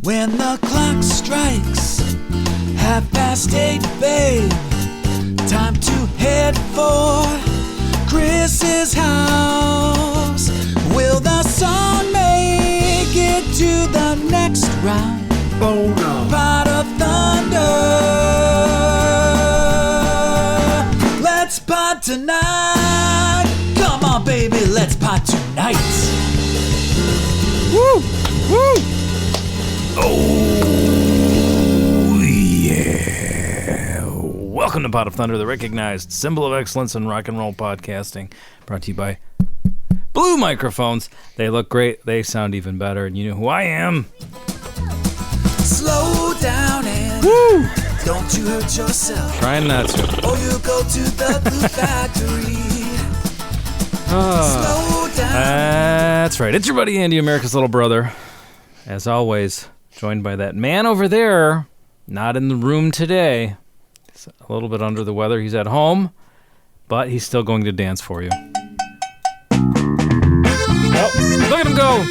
When the clock strikes 8:30, babe, time to head for Chris's house. Will the song make it to the next round? Oh no. Pot of Thunder. Let's pot tonight. Come on, baby, let's pot tonight. Woo! Woo! Oh, yeah. Welcome to Pot of Thunder, the recognized symbol of excellence in rock and roll podcasting. Brought to you by Blue Microphones. They look great. They sound even better. And you know who I am. Slow down and Woo! don't you hurt yourself. Trying not to. Or you go to the Blue Factory. Slow down. That's right. It's your buddy Andy, America's little brother. As always, joined by that man over there, not in the room today. He's a little bit under the weather. He's at home, but he's still going to dance for you. Oh, look at him go!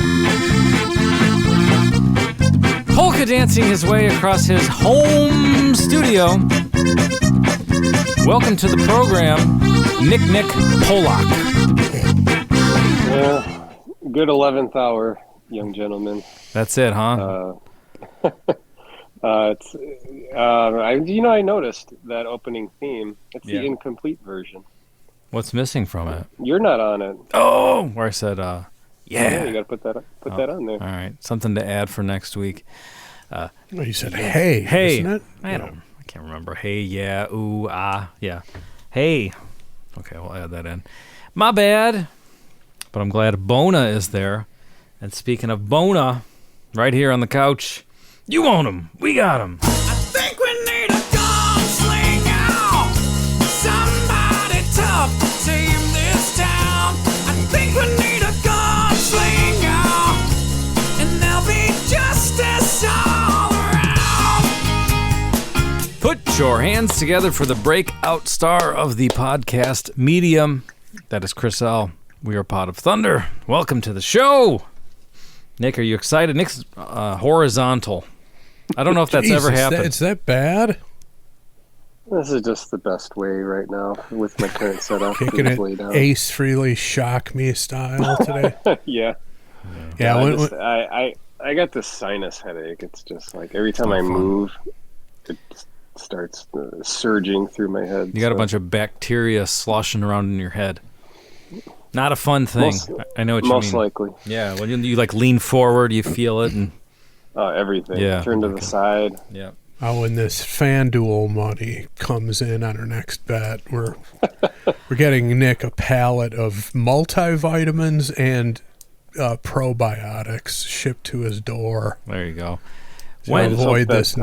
Polka dancing his way across his home studio. Welcome to the program, Nick Polak. Yeah, good 11th hour, young gentlemen. That's it, huh? I noticed that opening theme. It's the incomplete version. What's missing from it? You're not on it. Oh, where I said, Yeah, you got to put that on there. All right, something to add for next week. You said hey, isn't it? I can't remember. Hey, yeah, ooh, ah, yeah. Hey. Okay, we'll add that in. My bad. But I'm glad Bona is there. And speaking of Bona, right here on the couch, you want him. We got him. I think we need a gunslinger. Somebody tough to tame this town. I think we need a gunslinger. And there'll be justice all around. Put your hands together for the breakout star of the podcast medium. That is Chris L. We are Pot of Thunder. Welcome to the show. Nick, are you excited? Nick's horizontal. I don't know if that's ever happened. Is that bad? This is just the best way right now with my current setup. Kicking it Ace Frehley Shock Me style today. Yeah. I got this sinus headache. It's just like every time I move, it starts surging through my head. You got a bunch of bacteria sloshing around in your head. Not a fun thing. I know what you mean. Most likely. Yeah, when you like lean forward, you feel it, and everything. Yeah, turn to the side. Yeah. Oh, when this FanDuel money comes in on our next bet, we're getting Nick a pallet of multivitamins and probiotics shipped to his door. There you go. I hope this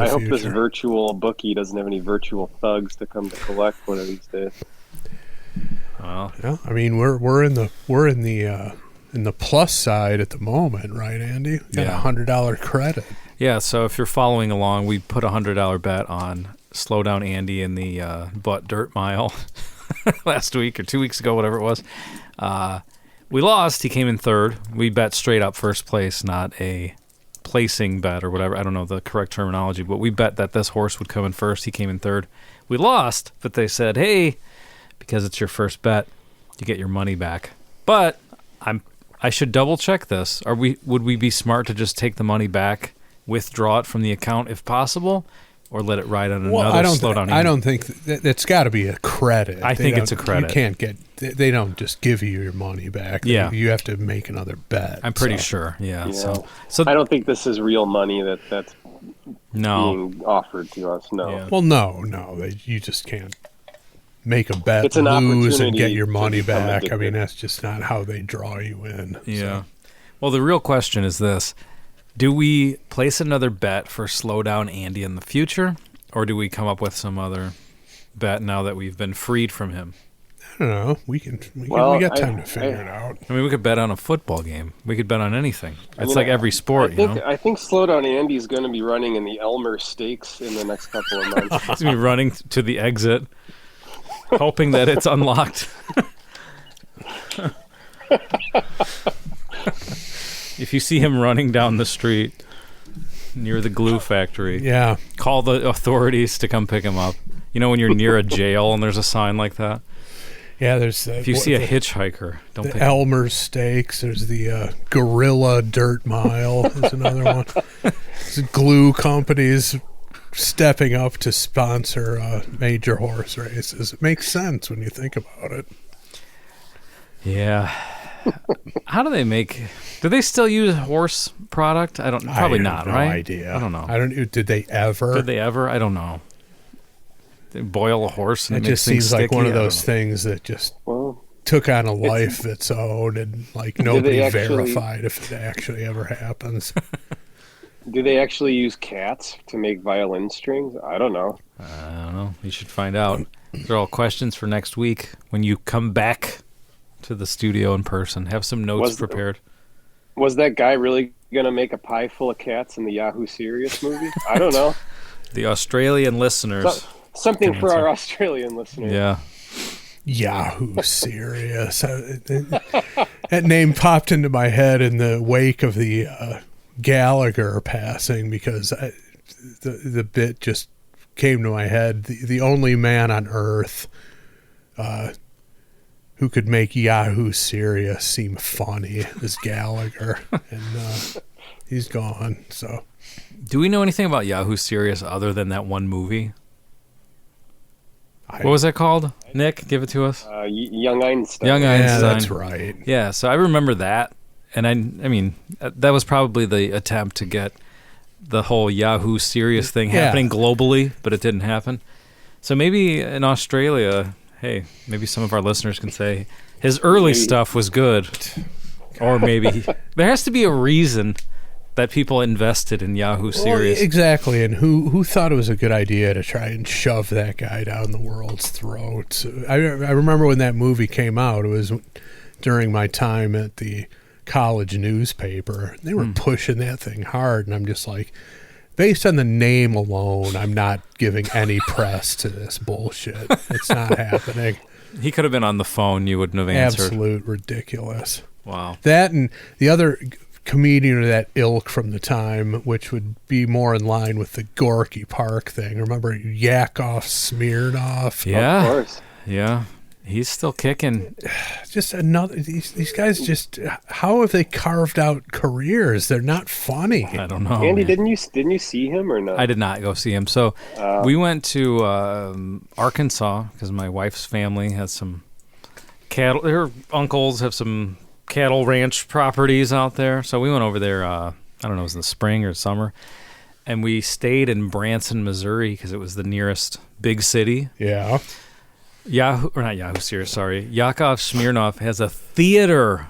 virtual bookie doesn't have any virtual thugs to come to collect one of these days. Well, yeah, I mean we're in the plus side at the moment, right, Andy? Got a $100 credit. Yeah, so if you're following along, we put a $100 bet on Slow Down Andy in the butt dirt mile last week or 2 weeks ago, whatever it was. We lost. He came in third. We bet straight up first place, not a placing bet or whatever. I don't know the correct terminology, but we bet that this horse would come in first. He came in third. We lost, but they said, hey, because it's your first bet, you get your money back. But I should double check this. Would we be smart to just take the money back, withdraw it from the account if possible, or let it ride on another slowdown? I don't think it's got to be a credit. I think it's a credit. You can't they don't just give you your money back. Yeah. You have to make another bet. I'm pretty sure. Yeah. So I don't think this is real money that's being offered to us. No. Yeah. Well, no. You just can't make a bet, it's an lose, and opportunity get your money to become back. addicted. I mean, that's just not how they draw you in. Yeah. So. Well, the real question is this. Do we place another bet for Slow Down Andy in the future, or do we come up with some other bet now that we've been freed from him? I don't know. We got time to figure it out. I mean, we could bet on a football game. We could bet on anything. It's like every sport, I think Slow Down Andy's going to be running in the Elmer Stakes in the next couple of months. He's going to be running to the exit, hoping that it's unlocked. If you see him running down the street, near the glue factory. Yeah. Call the authorities to come pick him up. You know when you're near a jail and there's a sign like that? Yeah, there's... If you see a hitchhiker, don't pick him up. Elmer's Steaks. There's the Gorilla Dirt Mile is another one. There's glue companies stepping up to sponsor major horse races. It makes sense when you think about it. Yeah. How do they make... Do they still use horse product? Probably not, right? No idea. I don't know. Did they ever? I don't know. They boil a horse and it just seems like one of those things that just took on a life of its own, and like nobody verified if it actually ever happens. Do they actually use cats to make violin strings? I don't know. You should find out. These are all questions for next week when you come back to the studio in person. Have some notes prepared. Was that guy really going to make a pie full of cats in the Yahoo Serious movie? I don't know. The Australian listeners. Something for our Australian listeners. Yeah. Yahoo Serious. That name popped into my head in the wake of the Gallagher passing, because the bit just came to my head. The only man on earth who could make Yahoo Serious seem funny is Gallagher, and he's gone. So, do we know anything about Yahoo Serious other than that one movie? What was that called? Nick, give it to us. Young Einstein. Young Einstein. Yeah, that's right. Yeah, so I remember that, and I mean, that was probably the attempt to get the whole Yahoo Serious thing happening globally, but it didn't happen. So maybe in Australia, hey, maybe some of our listeners can say his early stuff was good, or maybe there has to be a reason that people invested in Yahoo Serious. Well, exactly, and who thought it was a good idea to try and shove that guy down the world's throat? I remember when that movie came out, it was during my time at the college newspaper. They were pushing that thing hard, and I'm just like, based on the name alone, I'm not giving any press to this bullshit. It's not happening. He could have been on the phone. You wouldn't have answered. Absolute ridiculous. Wow. That and the other comedian of that ilk from the time, which would be more in line with the Gorky Park thing. Remember Yakov Smirnoff? Yeah. Of course. Yeah. He's still kicking. Just another. These guys just. How have they carved out careers? They're not funny. I don't know. Andy, man. didn't you see him or not? I did not go see him. So we went to Arkansas because my wife's family has some cattle. Her uncles have some cattle ranch properties out there. So we went over there. I don't know, it was in the spring or summer, and we stayed in Branson, Missouri because it was the nearest big city. Yeah. Yakov Smirnoff has a theater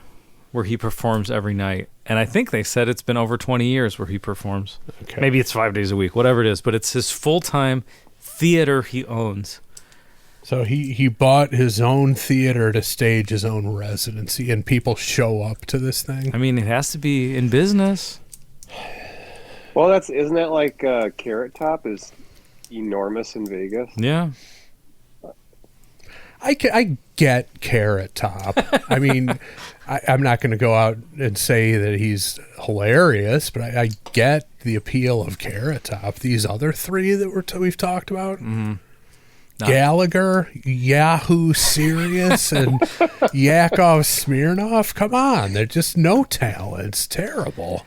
where he performs every night. And I think they said it's been over 20 years where he performs. Okay. Maybe it's 5 days a week, whatever it is. But it's his full-time theater he owns. So he bought his own theater to stage his own residency, and people show up to this thing? I mean, it has to be in business. Well, isn't that like Carrot Top is enormous in Vegas? Yeah. I get Carrot Top. I mean, I'm not going to go out and say that he's hilarious, but I get the appeal of Carrot Top. These other three that we've talked about, Gallagher, Yahoo Serious, and Yakov Smirnoff. Come on, they're just no talent. It's terrible.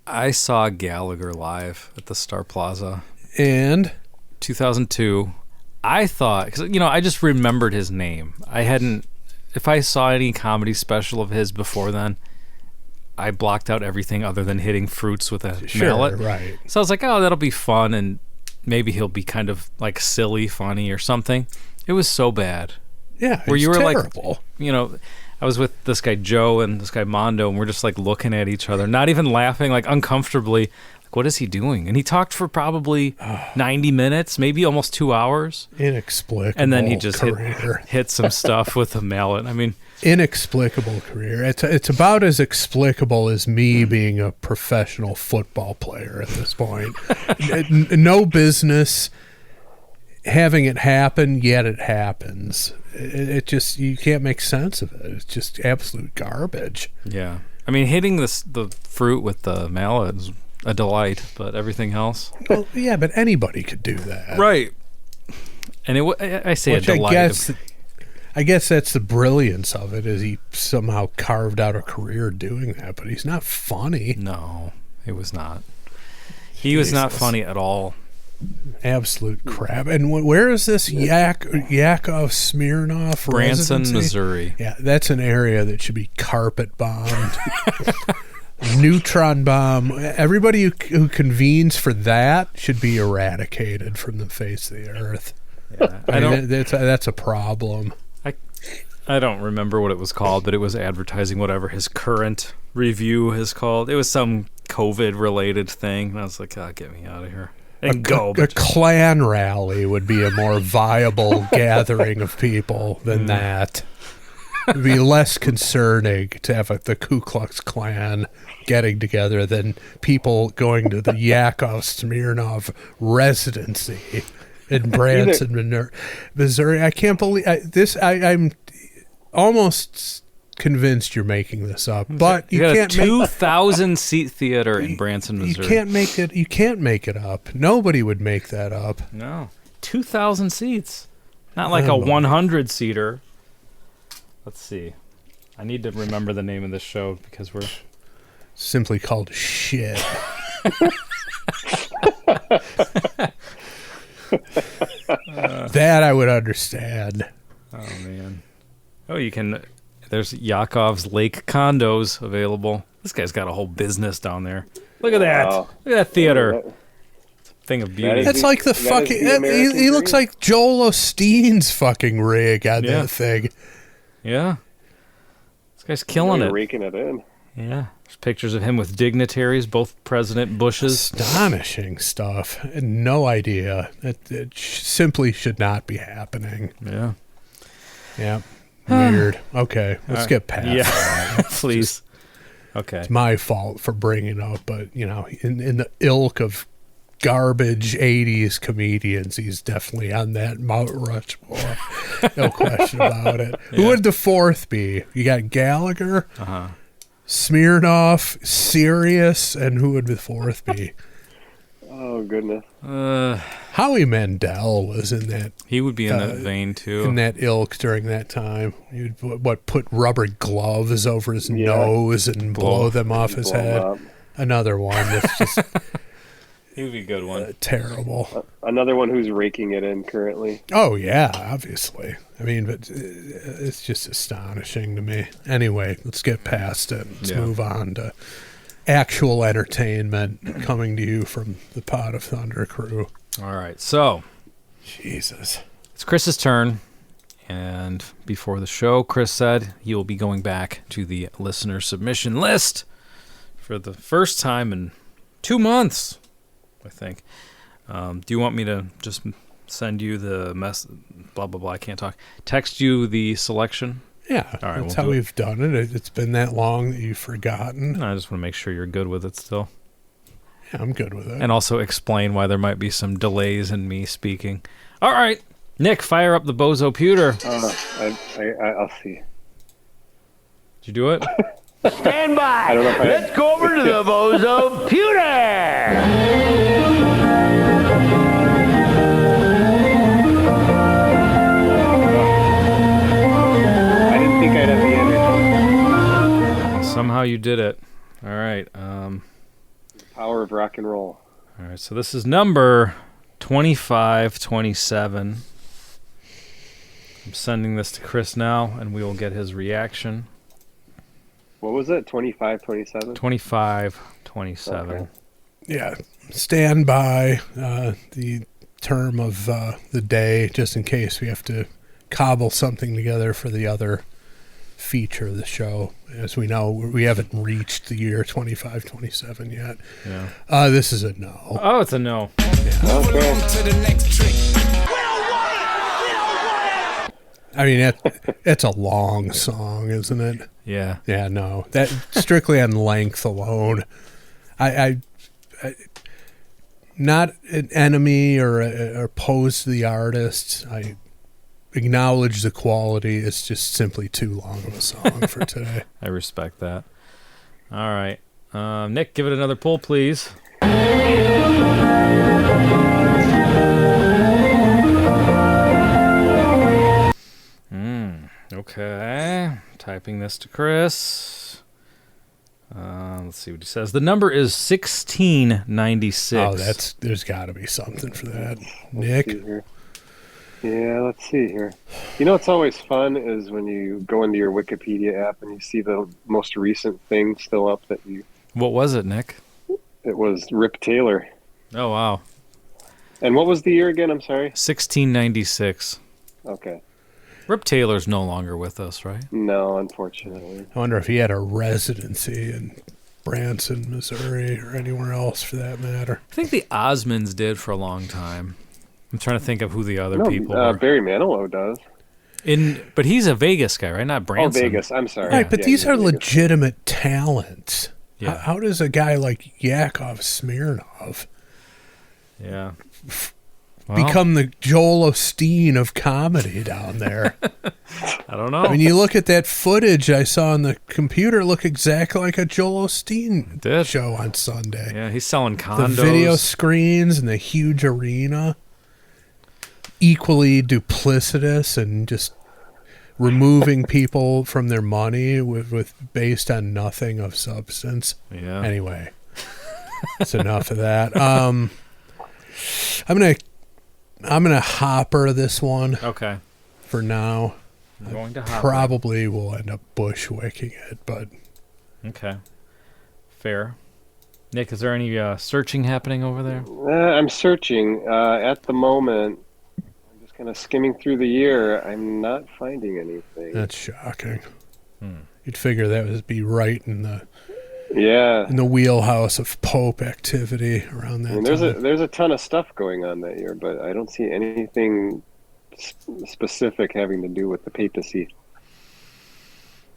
I saw Gallagher live at the Star Plaza. And 2002. I thought, because, I just remembered his name. If I saw any comedy special of his before then, I blocked out everything other than hitting fruits with a mallet. Right. So I was like, oh, that'll be fun, and maybe he'll be kind of like silly, funny or something. It was so bad. Yeah, where you were terrible. Like, I was with this guy Joe and this guy Mondo, and we're just like looking at each other, not even laughing, like uncomfortably. What is he doing? And he talked for probably 90 minutes, maybe almost 2 hours. Inexplicable. And then he just career. hit some stuff with a mallet. I mean, inexplicable career. It's about as explicable as me being a professional football player at this point. No business having it happen, yet it happens. It just, you can't make sense of it. It's just absolute garbage. Yeah. I mean, hitting the fruit with the mallet is a delight, but everything else. Well, yeah, but anybody could do that. Right. And I say Which a delight. I guess that's the brilliance of it, is he somehow carved out a career doing that, but he's not funny. No, it was not. He was not funny at all. Absolute crap. And where is this Yakov Smirnoff Branson, residency? Missouri. Yeah, that's an area that should be carpet bombed. Neutron bomb. Everybody who convenes for that should be eradicated from the face of the earth. Yeah, I mean, that's a problem. I don't remember what it was called, but it was advertising whatever his current review is called. It was some COVID-related thing, and I was like, get me out of here. A Klan rally would be a more viable gathering of people than that. It would be less concerning to have the Ku Klux Klan getting together than people going to the Yakov Smirnoff residency in Branson, Missouri. I can't believe this. I'm almost convinced you're making this up, but you can't make 2,000 seat theater in Branson, Missouri. You can't make it up. Nobody would make that up. No, 2,000 seats, not like a 100 seater. Let's see. I need to remember the name of this show because we're simply called shit. That I would understand. Oh man. Oh, you can. There's Yakov's Lake condos available. This guy's got a whole business down there. Look at that. Look at that theater. It's a thing of beauty. That's like the fucking. He looks like Joel Osteen's fucking rig on that thing. Yeah. This guy's killing it. Raking it in. Yeah. There's pictures of him with dignitaries, both President Bush's. Astonishing stuff. I had no idea. It simply should not be happening. Yeah. Yeah. Weird. Okay. Let's get past that. Please. Okay. It's my fault for bringing it up, but, in the ilk of garbage 80s comedians, he's definitely on that Mount Rushmore. No question about it. Yeah. Who would the fourth be? You got Gallagher, Smirnoff, Sirius, and who would the fourth be? Oh, goodness. Howie Mandel was in that. He would be in that vein, too. In that ilk during that time. You'd, put rubber gloves over his nose and blow them off his head. Another one that's just... He would be a good one. Terrible. Another one who's raking it in currently. Oh, yeah, obviously. I mean, but it's just astonishing to me. Anyway, let's get past it. Let's move on to actual entertainment coming to you from the Pod of Thunder crew. All right, so Jesus, it's Chris's turn, and before the show, Chris said he will be going back to the listener submission list for the first time in 2 months, I think. Do you want me to just send you the blah blah blah? I can't talk. Text you the selection. Yeah, all right, that's how we've done it. It's been that long that you've forgotten. I just want to make sure you're good with it still. Yeah, I'm good with it. And also explain why there might be some delays in me speaking. All right, Nick, fire up the Bozo Pewter. I'll see. Did you do it? Stand by. Let's go over to the Bozo Pewter. Somehow you did it. All right. Power of rock and roll. All right. So this is number 2527. I'm sending this to Chris now, and we will get his reaction. What was it? 2527? 2527. Okay. Yeah. Stand by the term of the day, just in case we have to cobble something together for the other feature of the show. As we know, we haven't reached the year 2527 yet. Yeah. This is a no. Oh, it's a no. Yeah. I mean, it's a long song, isn't it? Yeah. Yeah, no. That strictly on length alone. I not an enemy or oppose the artist. I acknowledge the quality. It's just simply too long of a song for today. I respect that. All right. Nick, give it another pull, please. Okay. Typing this to Chris. Let's see what he says. The number is 1696. Oh, there's got to be something for that. Nick? Yeah, let's see here. You know what's always fun is when you go into your Wikipedia app and you see the most recent thing still up that you... What was it, Nick? It was Rip Taylor. Oh, wow. And what was the year again? I'm sorry? 1696. Okay. Rip Taylor's no longer with us, right? No, unfortunately. I wonder if he had a residency in Branson, Missouri, or anywhere else for that matter. I think the Osmonds did for a long time. I'm trying to think of who the other people were. Barry Manilow does. But he's a Vegas guy, right? Not Branson. Oh, Vegas. I'm sorry. Right, but these are legitimate talents. Yeah. How does a guy like Yakov Smirnov Yeah. become the Joel Osteen of comedy down there? I don't know. I mean, you look at that footage I saw on the computer, look exactly like a Joel Osteen show on Sunday. Yeah, he's selling condos. The video screens and the huge arena. Equally duplicitous and just removing people from their money with based on nothing of substance. Yeah. Anyway, that's enough of that. I'm gonna hopper this one. Okay. For now. I'm going to hopper. Probably will end up bushwhacking it, but okay. Fair. Nick, is there any searching happening over there? I'm searching. At the moment, I'm just kind of skimming through the year. I'm not finding anything. That's shocking. You'd figure that would be right in the wheelhouse of Pope activity around that time. There's a ton of stuff going on that year, but I don't see anything specific having to do with the papacy.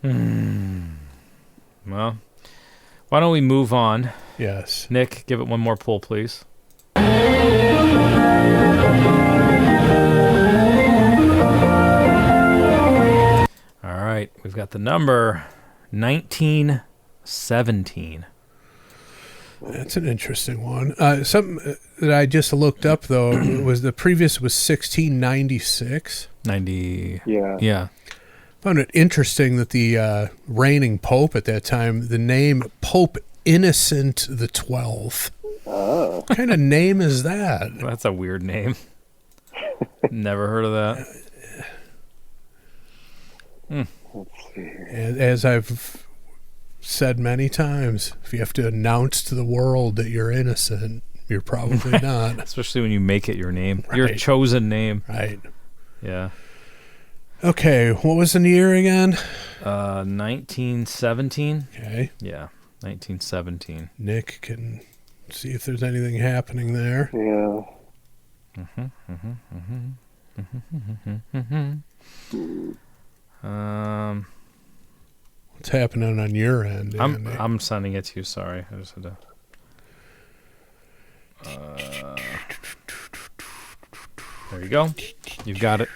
Well, why don't we move on? Yes. Nick, give it one more pull, please. All right, we've got the number 1917. That's an interesting one. Something that I just looked up, though, was the previous was 1696. 90. Yeah. Found it interesting that the reigning pope at that time, the name Pope Innocent the 12th. Oh. What kind of name is that? That's a weird name. Never heard of that. Let's see here. As I've said many times, if you have to announce to the world that you're innocent, you're probably not. Especially when you make it your name. Right. Your chosen name. Right. Yeah. Okay, what was the year again? 1917. Okay. Yeah, 1917. Nick can see if there's anything happening there. Yeah. What's happening on your end, Andy? I'm sending it to you. Sorry, I just had to. There you go. You've got it.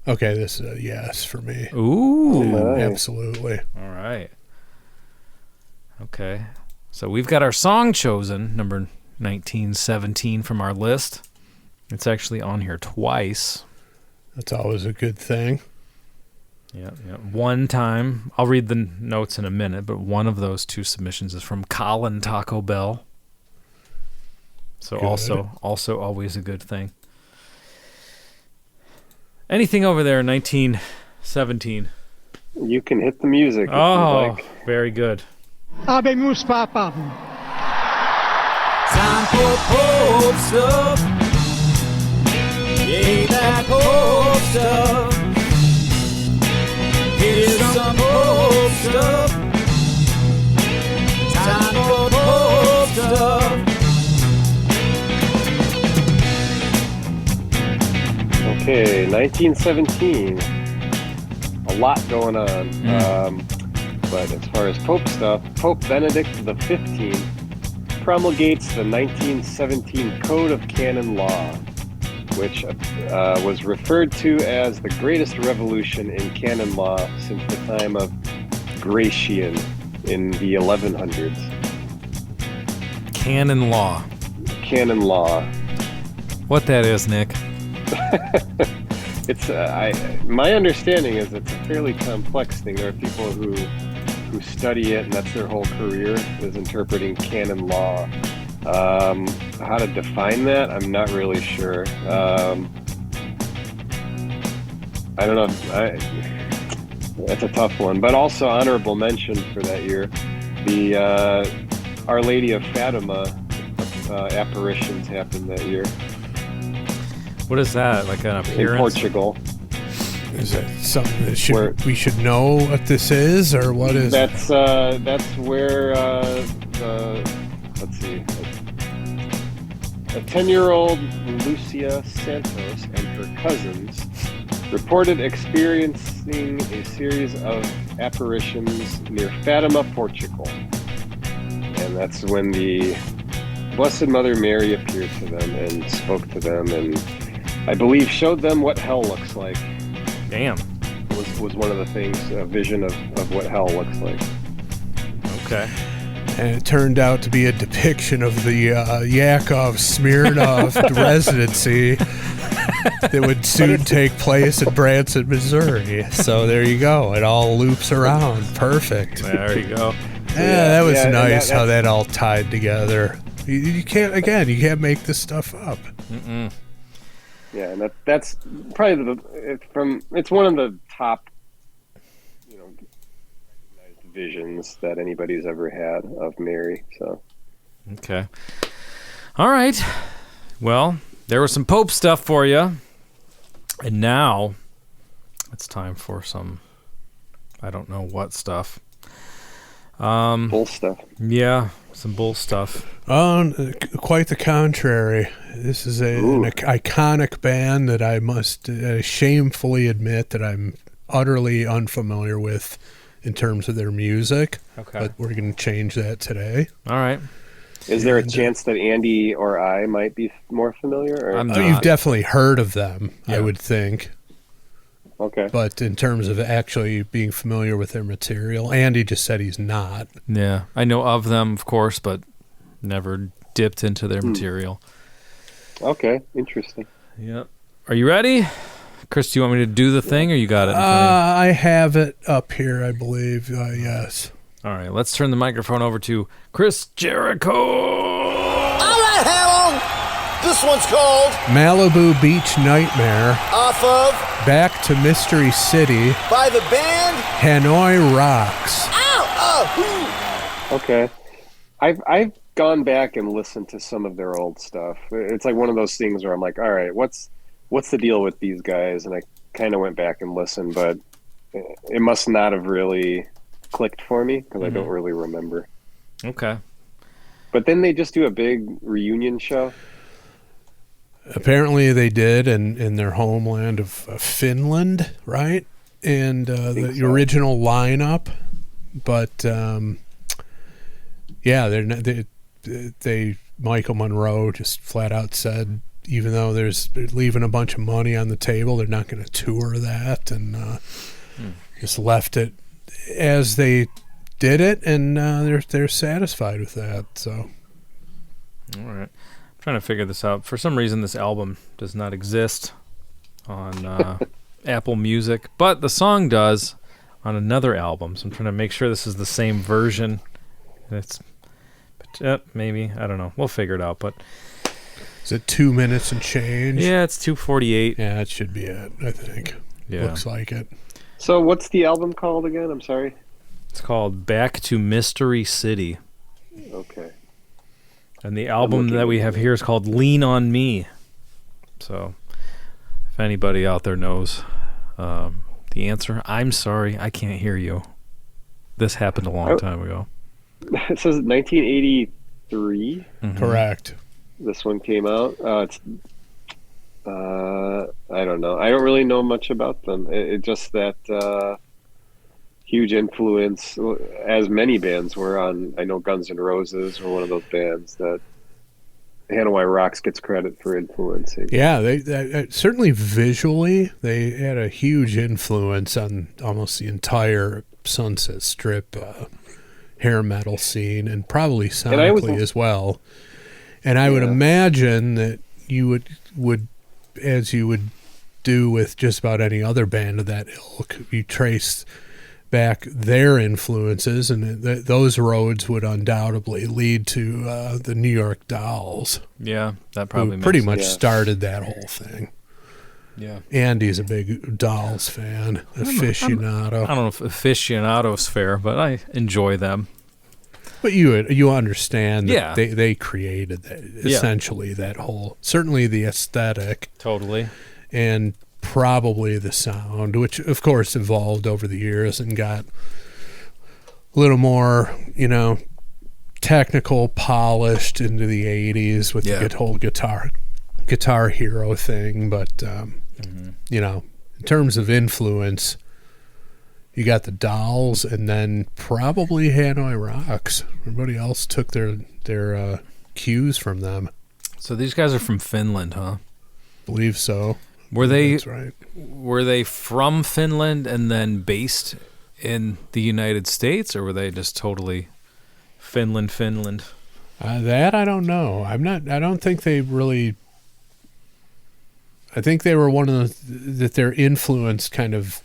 Okay, this is a yes for me. Ooh. Nice. Absolutely. All right. Okay. So we've got our song chosen, number 1917 from our list. It's actually on here twice. That's always a good thing. Yeah. One time, I'll read the notes in a minute, but one of those two submissions is from Colin Taco Bell. So Good. also always a good thing. Anything over there, 1917? You can hit the music if you'd Oh, like. very good. Habemus Papam. Time for Pope stuff. Yeah, that Pope stuff. Here's some Pope stuff. Time for Pope stuff. Okay, 1917. A lot going on. But as far as Pope stuff, Pope Benedict XV promulgates the 1917 Code of Canon Law, which was referred to as the greatest revolution in canon law since the time of Gratian in the 1100s. Canon law. Canon law. What that is, Nick? It's my understanding is it's a fairly complex thing. There are people who study it, and that's their whole career, is interpreting canon law. How to define that, I'm not really sure. I don't know. That's a tough one. But also honorable mention for that year, the Our Lady of Fatima apparitions happened that year. What is that? Like an appearance? In Portugal. Is that something that we should know what this is, or what is? That's where let's see, a 10-year-old Lucia Santos and her cousins reported experiencing a series of apparitions near Fatima, Portugal, and that's when the Blessed Mother Mary appeared to them and spoke to them, and I believe showed them what hell looks like. Damn. Was one of the things, a vision of what hell looks like. Okay. And it turned out to be a depiction of the Yakov Smirnov residency that would soon take place in Branson, Missouri. So there you go. It all loops around. Perfect. There you go. Yeah, that was nice how that all tied together. You can't make this stuff up. Mm-mm. Yeah, and that's probably it's one of the top, recognized visions that anybody's ever had of Mary. So, okay, all right. Well, there was some Pope stuff for you, and now it's time for some, I don't know what stuff. Bull stuff. Yeah, some bull stuff. Quite the contrary. This is an iconic band that I must shamefully admit that I'm utterly unfamiliar with in terms of their music. Okay. But we're going to change that today. All right. Is there a chance that Andy or I might be more familiar? Or? You've definitely heard of them, I would think. Okay. But in terms of actually being familiar with their material, Andy just said he's not. Yeah. I know of them, of course, but never dipped into their material. Okay. Interesting. Yep. Are you ready? Chris, do you want me to do the thing, or you got it? I have it up here, I believe. Yes. All right. Let's turn the microphone over to Chris Jericho. All right, Harold. This one's called Malibu Beach Nightmare. Off of Back to Mystery City by the band Hanoi Rocks. Ow! Okay. I've gone back and listened to some of their old stuff. It's like one of those things where I'm like, all right, what's the deal with these guys? And I kind of went back and listened, but it must not have really clicked for me because I don't really remember. Okay. But then they just do a big reunion show. Apparently they did in their homeland of Finland, right? And the original lineup. But, yeah, they Michael Monroe just flat out said, even though they're leaving a bunch of money on the table, they're not going to tour that, and just left it as they did it, and they're satisfied with that. So, all right, I'm trying to figure this out. For some reason, this album does not exist on Apple Music, but the song does on another album. So I'm trying to make sure this is the same version. And it's maybe, I don't know. We'll figure it out. But is it 2 minutes and change? Yeah, it's 2:48. Yeah, that should be it, I think. Yeah. Looks like it. So what's the album called again? I'm sorry. It's called Back to Mystery City. Okay. And the album that we have here is called Lean on Me. So if anybody out there knows the answer, I'm sorry, I can't hear you. This happened a long time ago. It says 1983. Mm-hmm. Correct. This one came out. It's I don't know. I don't really know much about them. It just that huge influence, as many bands were on. I know Guns N' Roses were one of those bands that Hanoi Rocks gets credit for influencing. Yeah, they certainly visually they had a huge influence on almost the entire Sunset Strip hair metal scene, and probably And I was- sonically as well. And I would imagine that you would, as you would do with just about any other band of that ilk, you trace back their influences, and those roads would undoubtedly lead to the New York Dolls, Yeah, that probably who pretty makes much Yeah. started that whole thing. Yeah. Andy's a big Dolls fan, aficionado. I don't know if aficionado's fair, but I enjoy them. But you understand that Yeah. they created that, essentially that whole, certainly the aesthetic Totally. and probably the sound, which of course evolved over the years and got a little more, technical, polished into the 80s with the whole guitar hero thing. But, in terms of influence, you got the Dolls and then probably Hanoi Rocks. Everybody else took their cues from them. So these guys are from Finland, huh? Believe so. That's right. Were they from Finland and then based in the United States, or were they just totally Finland? That I don't know. I don't think they really. I think they were one of that their influence kind of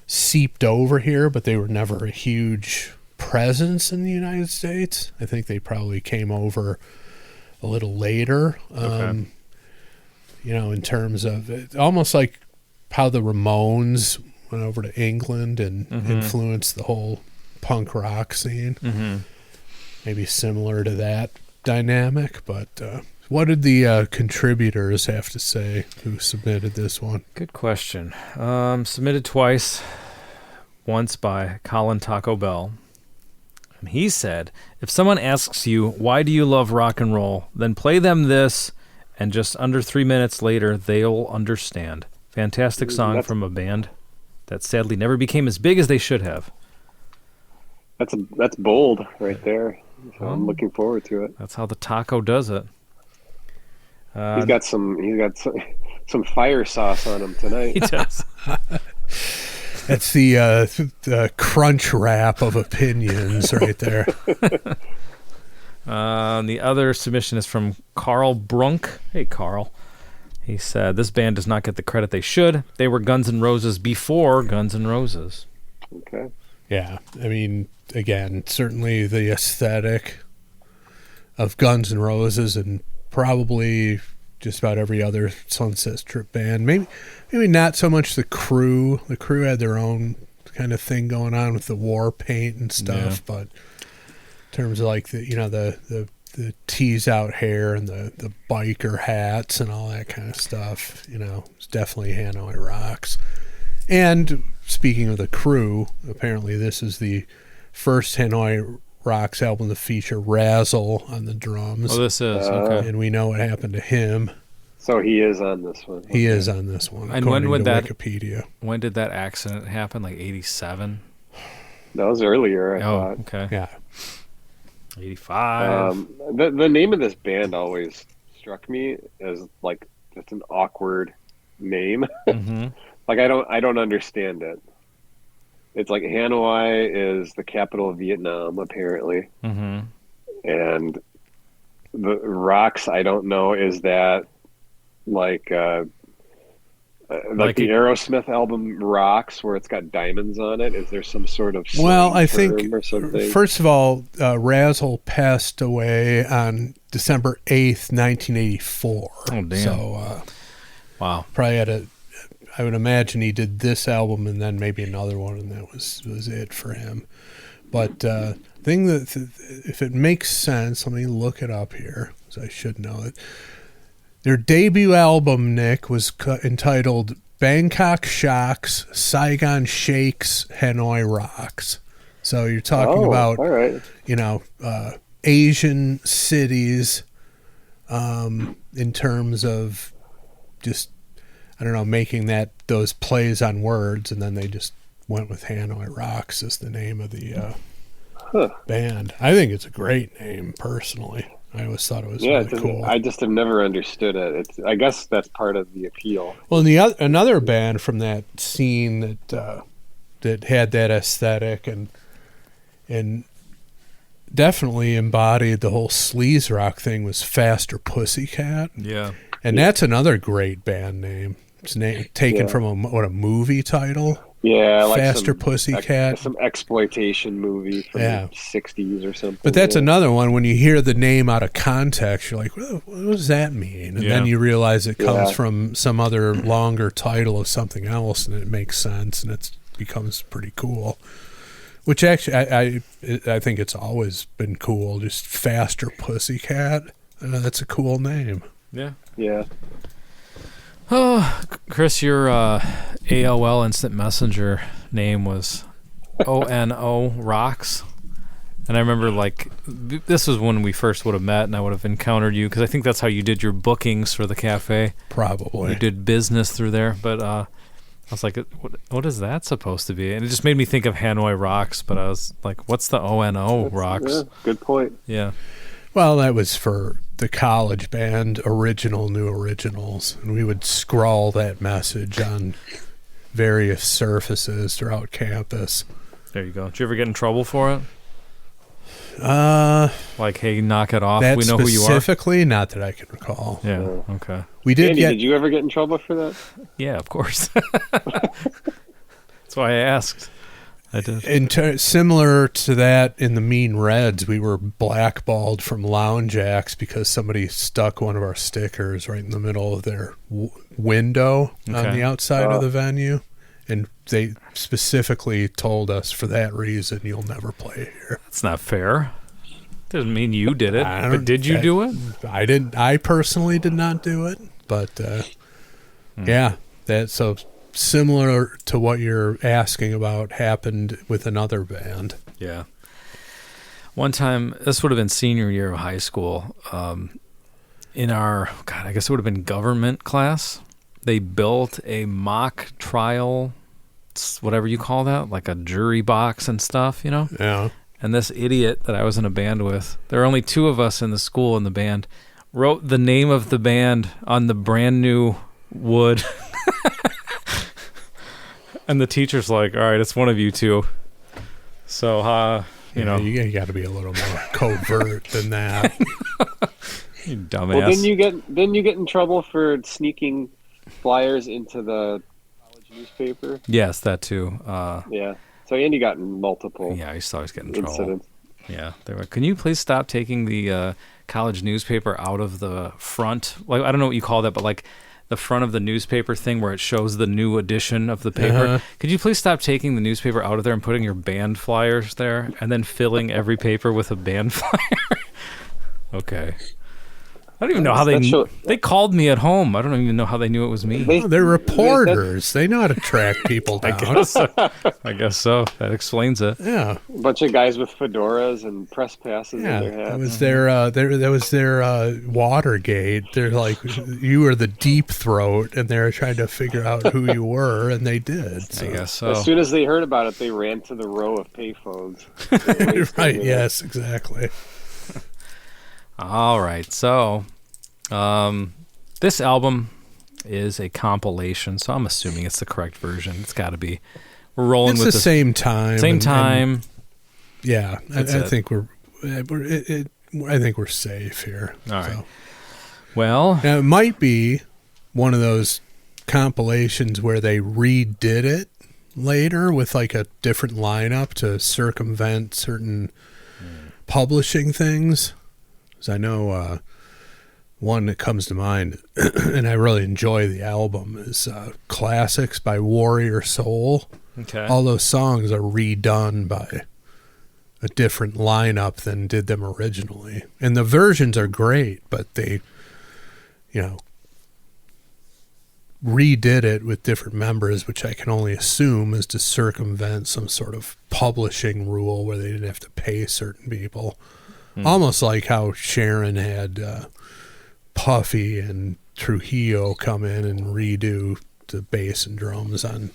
seeped over here, but they were never a huge presence in the United States. I think they probably came over a little later. Okay. In terms of it, almost like how the Ramones went over to England and influenced the whole punk rock scene. Mm-hmm. Maybe similar to that dynamic. But what did the contributors have to say who submitted this one? Good question. Submitted twice. Once by Colin Taco Bell. And he said, if someone asks you, why do you love rock and roll, then play them this, and just under 3 minutes later, they'll understand. Fantastic song from a band that sadly never became as big as they should have. That's bold right there. So I'm looking forward to it. That's how the taco does it. He's got some fire sauce on him tonight. He does. That's the crunch wrap of opinions right there. The other submission is from Carl Brunk. Hey, Carl. He said, this band does not get the credit they should. They were Guns N' Roses before Guns N' Roses. Okay. Yeah, I mean, again, certainly the aesthetic of Guns N' Roses and probably just about every other Sunset Strip band. Maybe not so much the Crew. The Crew had their own kind of thing going on with the war paint and stuff, but in terms of like the tease out hair and the biker hats and all that kind of stuff, it's definitely Hanoi Rocks. And speaking of the Crew, apparently this is the first Hanoi Rocks album to feature Razzle on the drums. Oh, this is, okay. And we know what happened to him. So he is on this one. He is on this one, And when would that Wikipedia. When did that accident happen? Like 87? That was earlier, I thought. Okay. Yeah. 85. The name of this band always struck me as like just an awkward name. Mm-hmm. Like I don't understand it. It's like Hanoi is the capital of Vietnam, apparently. Mm-hmm. And the Rocks, I don't know, is that like the Aerosmith album Rocks, where it's got diamonds on it? Is there some sort of Well, I think, or something? first of all, Razzle passed away on December 8th, 1984. Oh, damn. So, Wow. probably I would imagine he did this album and then maybe another one, and that was it for him. But thing that, if it makes sense, let me look it up here, because I should know it. Their debut album, Nick, was entitled Bangkok Shocks, Saigon Shakes, Hanoi Rocks. So you're talking about, all right. Asian cities in terms of just, I don't know, making those plays on words, and then they just went with Hanoi Rocks as the name of the band. I think it's a great name, personally. I always thought it was really cool. I just have never understood it. I guess that's part of the appeal. Well, and another band from that scene that had that aesthetic and definitely embodied the whole sleaze rock thing was Faster Pussycat. Yeah. And that's another great band name. It's taken from a movie title. Yeah, like Faster Pussycat. Some exploitation movie from the 60s or something. But that's another one. When you hear the name out of context, you're like, what does that mean? And then you realize it comes from some other longer title of something else, and it makes sense, and it becomes pretty cool. Which actually, I think it's always been cool. Just Faster Pussycat. That's a cool name. Yeah. Yeah. Oh, Chris, your AOL Instant Messenger name was ONO Rocks. And I remember, like, this was when we first would have met and I would have encountered you, because I think that's how you did your bookings for the cafe. Probably. You did business through there. But I was like, what is that supposed to be? And it just made me think of Hanoi Rocks, but I was like, what's the ONO Rocks? Yeah, good point. Yeah. Well, that was for the college band, Original New Originals, and we would scrawl that message on various surfaces throughout campus. There you go. Did you ever get in trouble for it? Like, hey, knock it off. That We know who you are. specifically, not that I can recall. Yeah. Okay. We did Andy, did you ever get in trouble for that? Yeah, of course. That's why I asked. I did. Similar to that in the Mean Reds, we were blackballed from Lounge Acts because somebody stuck one of our stickers right in the middle of their window on the outside of the venue. And they specifically told us, for that reason, you'll never play here. That's not fair. Doesn't mean you did it. But did you do it? I didn't. I personally did not do it. But, yeah, that's so similar to what you're asking about happened with another band. Yeah. One time, this would have been senior year of high school, in our, I guess it would have been government class. They built a mock trial, whatever you call that, like a jury box and stuff, you know? Yeah. And this idiot that I was in a band with, there were only two of us in the school in the band, wrote the name of the band on the brand new wood. And the teacher's like, all right, it's one of you two. So, you know. You got to be a little more covert than that. You dumbass. Well, didn't you get in trouble for sneaking flyers into the college newspaper? Yes, that too. Yeah. So Andy got in multiple. Yeah, I used to always get in trouble. Incidents. Yeah, they were. Can you please stop taking the college newspaper out of the front? Like, I don't know what you call that, but like the front of the newspaper thing where it shows the new edition of the paper. Uh-huh. Could you please stop taking the newspaper out of there and putting your band flyers there, and then filling every paper with a band flyer? Okay. I don't even know how they called me at home. I don't even know how they knew it was me. They're reporters. They know how to track people down. I guess so. That explains it. Yeah. A bunch of guys with fedoras and press passes in their hats. That was their Watergate. They're like, you were the deep throat, and they're trying to figure out who you were, and they did. So. I guess so. As soon as they heard about it, they ran to the row of payphones. Right, yes, exactly. All right, so this album is a compilation, so I'm assuming it's the correct version. It's got to be. We're rolling with the same time. Same time. Yeah, I think I think we're safe here. All right. So. Well, now, it might be one of those compilations where they redid it later with like a different lineup to circumvent certain publishing things. I know one that comes to mind, and I really enjoy the album, is Classics by Warrior Soul. Okay. All those songs are redone by a different lineup than did them originally. And the versions are great, but they, redid it with different members, which I can only assume is to circumvent some sort of publishing rule where they didn't have to pay certain people. Almost like how Sharon had Puffy and Trujillo come in and redo the bass and drums on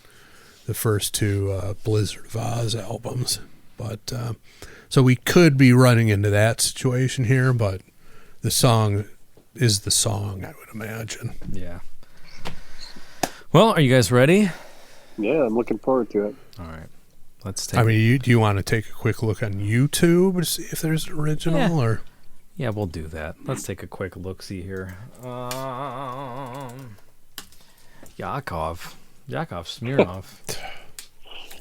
the first two Blizzard of Oz albums. But so we could be running into that situation here, but the song is the song, I would imagine. Yeah. Well, are you guys ready? Yeah, I'm looking forward to it. All right. let's take. I mean, do you want to take a quick look on YouTube to see if there's an original or? Yeah, we'll do that. Let's take a quick look-see here. Yakov Smirnoff.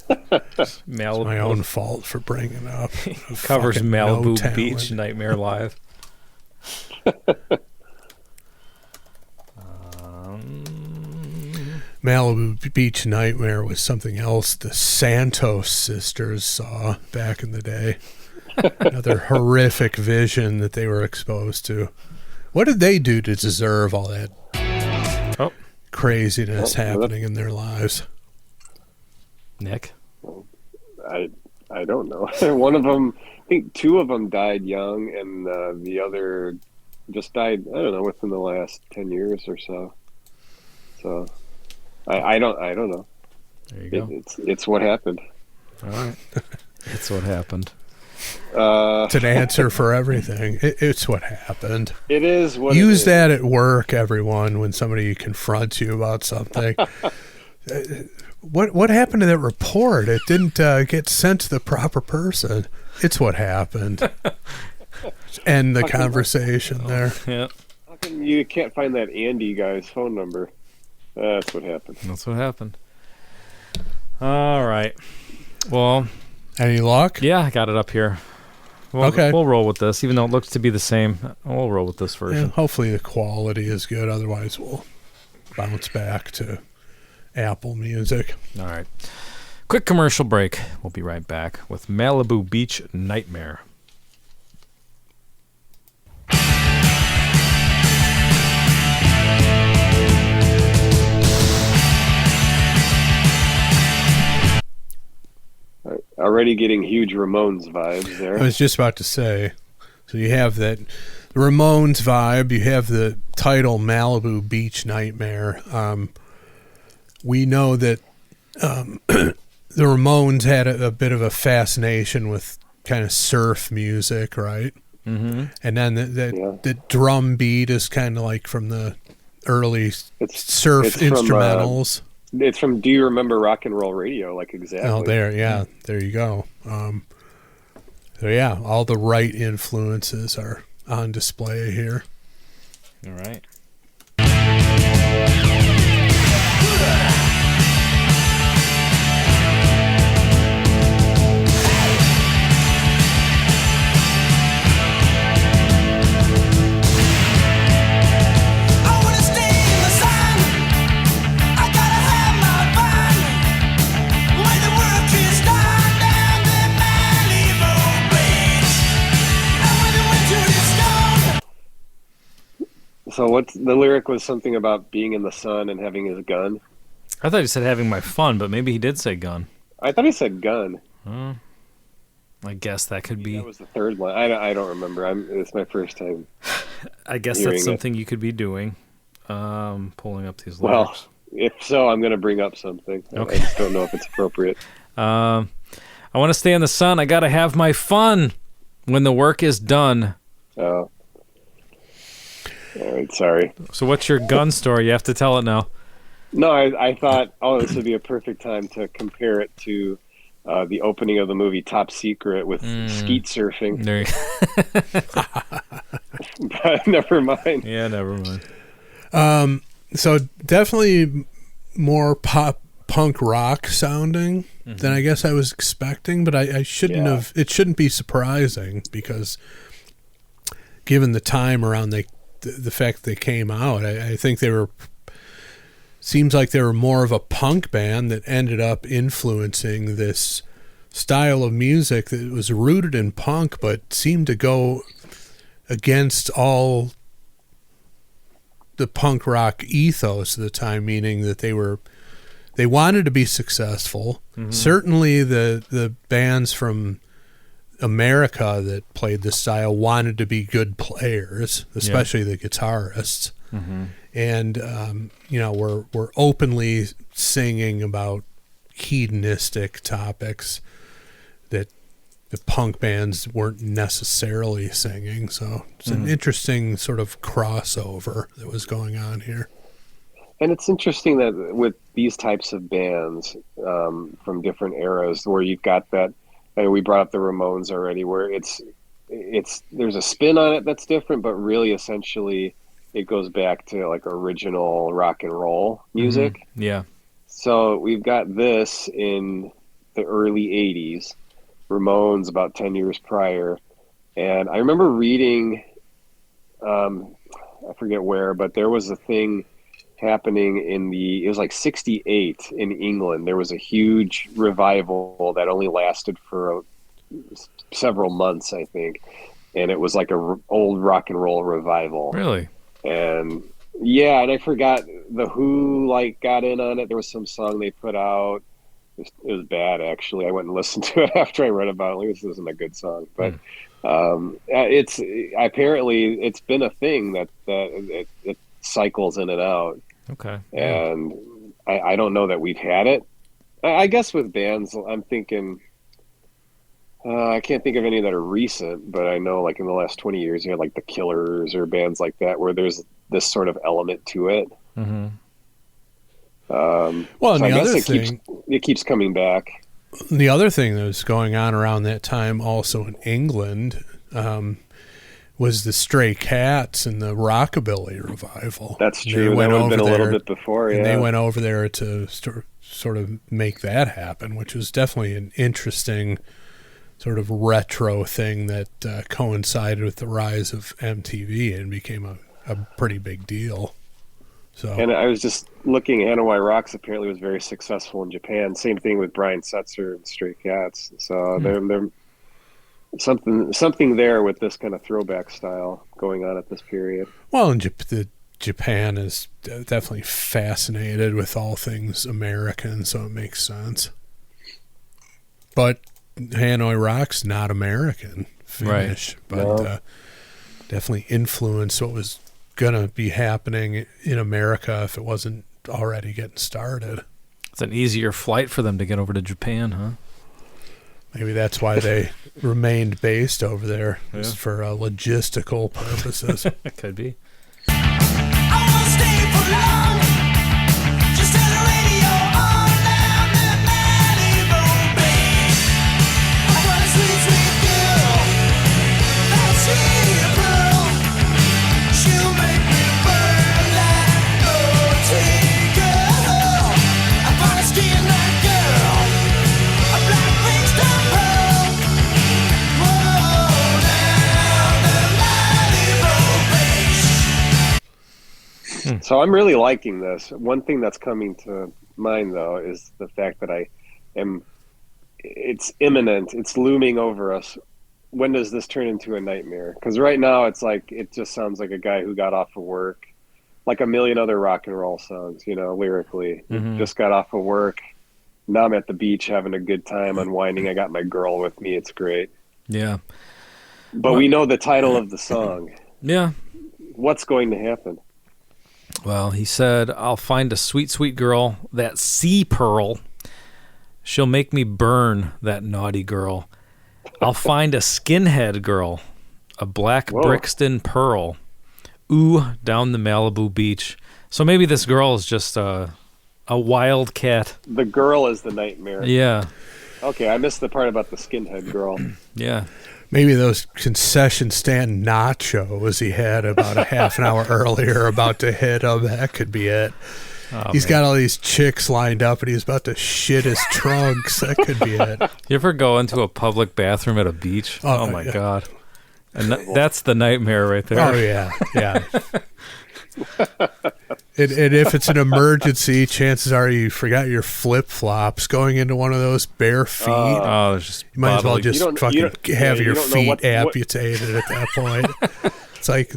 It's my own fault for bringing it up. Covers Fucking no Malibu talent. Beach Nightmare live. Malibu Beach Nightmare was something else the Santos sisters saw back in the day. Another horrific vision that they were exposed to. What did they do to deserve all that craziness happening in their lives? Nick? I don't know. One of them, I think two of them died young, and the other just died, I don't know, within the last 10 years or so. So I don't know. There you go. It's what happened. All right. It's what happened. It's an answer for everything. It's what happened. It is what Use it is. that at work, everyone, when somebody confronts you about something. What happened to that report? It didn't get sent to the proper person. It's what happened. End the conversation there. Yeah. How come you can't find that Andy guy's phone number? That's what happened. That's what happened. All right. Well, Any luck? yeah, I got it up here. Okay. We'll roll with this, even though it looks to be the same. We'll roll with this Yeah, version. hopefully the quality is good. Otherwise, we'll bounce back to Apple Music. All right. Quick commercial break. We'll be right back with Malibu Beach Nightmare. Already getting huge Ramones vibes I there. was just about to say, so you have that Ramones vibe, you have the title Malibu Beach Nightmare. We know that the Ramones had a bit of a fascination with kind of surf music, right? Mm-hmm. And then the drum beat is kind of like from the early surf it's from, instrumentals. It's from Do You Remember Rock and Roll Radio? Like exactly. Oh, there you go. So yeah, all the right influences are on display here. All right. I wanna stay in the sun. I gotta have my fun. When the work is done down the Malibu Beach, and when the winter is gone. So what's the lyric was something about being in the sun and having his gun. I thought he said having my fun, but maybe he did say gun. I thought he said gun. I guess that could be. That was the third one. I don't remember. It's my first time. I guess hearing that's it. something you could be doing. Pulling up these Well, lyrics. if so, I'm going to bring up something. Okay. I just don't know if it's appropriate. I want to stay in the sun. I got to have my fun when the work is done. All right, sorry. So what's your gun story? You have to tell it now. No, I thought, this would be a perfect time to compare it to the opening of the movie Top Secret with skeet surfing. There you But never mind. Yeah, never mind. So definitely more punk rock sounding than I guess I was expecting, but I shouldn't have. It shouldn't be surprising because given the time around the fact they came out, I think they were. Seems like they were more of a punk band that ended up influencing this style of music that was rooted in punk, but seemed to go against all the punk rock ethos of the time, meaning that they wanted to be successful. Mm-hmm. Certainly the bands from America that played this style wanted to be good players, especially the guitarists. Mm-hmm. And, we're openly singing about hedonistic topics that the punk bands weren't necessarily singing. So it's an interesting sort of crossover that was going on here. And it's interesting that with these types of bands from different eras, where you've got that, we brought up the Ramones already, where it's there's a spin on it that's different, but really essentially it goes back to like original rock and roll music. Mm-hmm. Yeah. So we've got this in the early 80s, Ramones about 10 years prior. And I remember reading, I forget where, but there was a thing happening it was like 68 in England. There was a huge revival that only lasted for several months, I think. And it was like old rock and roll revival. Really? And yeah, and I forgot the Who got in on it. There was some song they put out. It was bad, actually. I went and listened to it after I read about it. Like, this isn't a good song, but it's apparently it's been a thing that it cycles in and out. Okay. And I don't know that we've had it. I guess with bands, I'm thinking. I can't think of any that are recent, but I know like in the last 20 years, you had like the Killers or bands like that where there's this sort of element to it. Mm-hmm. Well, and so the other thing, it keeps coming back. The other thing that was going on around that time, also in England, was the Stray Cats and the Rockabilly revival. That's true. That would have been a little bit before, yeah. And they went over there to sort of make that happen, which was definitely an interesting sort of retro thing that coincided with the rise of MTV and became a pretty big deal. So, and I was just looking, Hanoi Rocks apparently was very successful in Japan. Same thing with Brian Setzer and Stray Cats. So they're something there with this kind of throwback style going on at this period. Well, and Japan is definitely fascinated with all things American, so it makes sense. But Hanoi Rocks, not American, Finnish, right. But definitely influenced what was going to be happening in America if it wasn't already getting started. It's an easier flight for them to get over to Japan, huh? Maybe that's why they remained based over there, just for logistical purposes. It could be. I won't stay for long. Just turn the radio on down the Malibu beach. I want a sweet, sweet girl. That's sweet pearl. She'll make me burn like goatee girl. I want a skin that girl. A black winged pearl. Whoa, down the Malibu beach. So I'm really liking this. One thing that's coming to mind, though, is the fact that it's imminent. It's looming over us. When does this turn into a nightmare? Because right now it's like, it just sounds like a guy who got off of work, like a million other rock and roll songs, lyrically. Mm-hmm. Just got off of work. Now I'm at the beach having a good time, unwinding. I got my girl with me. It's great. Yeah. But we know the title of the song. Yeah. What's going to happen? Well, he said, I'll find a sweet, sweet girl, that sea pearl. She'll make me burn, that naughty girl. I'll find a skinhead girl, a black Brixton pearl. Ooh, down the Malibu beach. So maybe this girl is just a wildcat. The girl is the nightmare. Yeah. Okay, I missed the part about the skinhead girl. Yeah. Maybe those concession stand nachos he had about a half an hour earlier about to hit him. That could be it. Oh, He's man. got all these chicks lined up and he's about to shit his trunks. That could be it. You ever go into a public bathroom at a beach? Oh my God. And that's the nightmare right there. Oh, yeah. Yeah. And if it's an emergency, chances are you forgot your flip-flops going into one of those bare feet. Oh, there's just You might as well bodily- just have your feet amputated at that point. It's like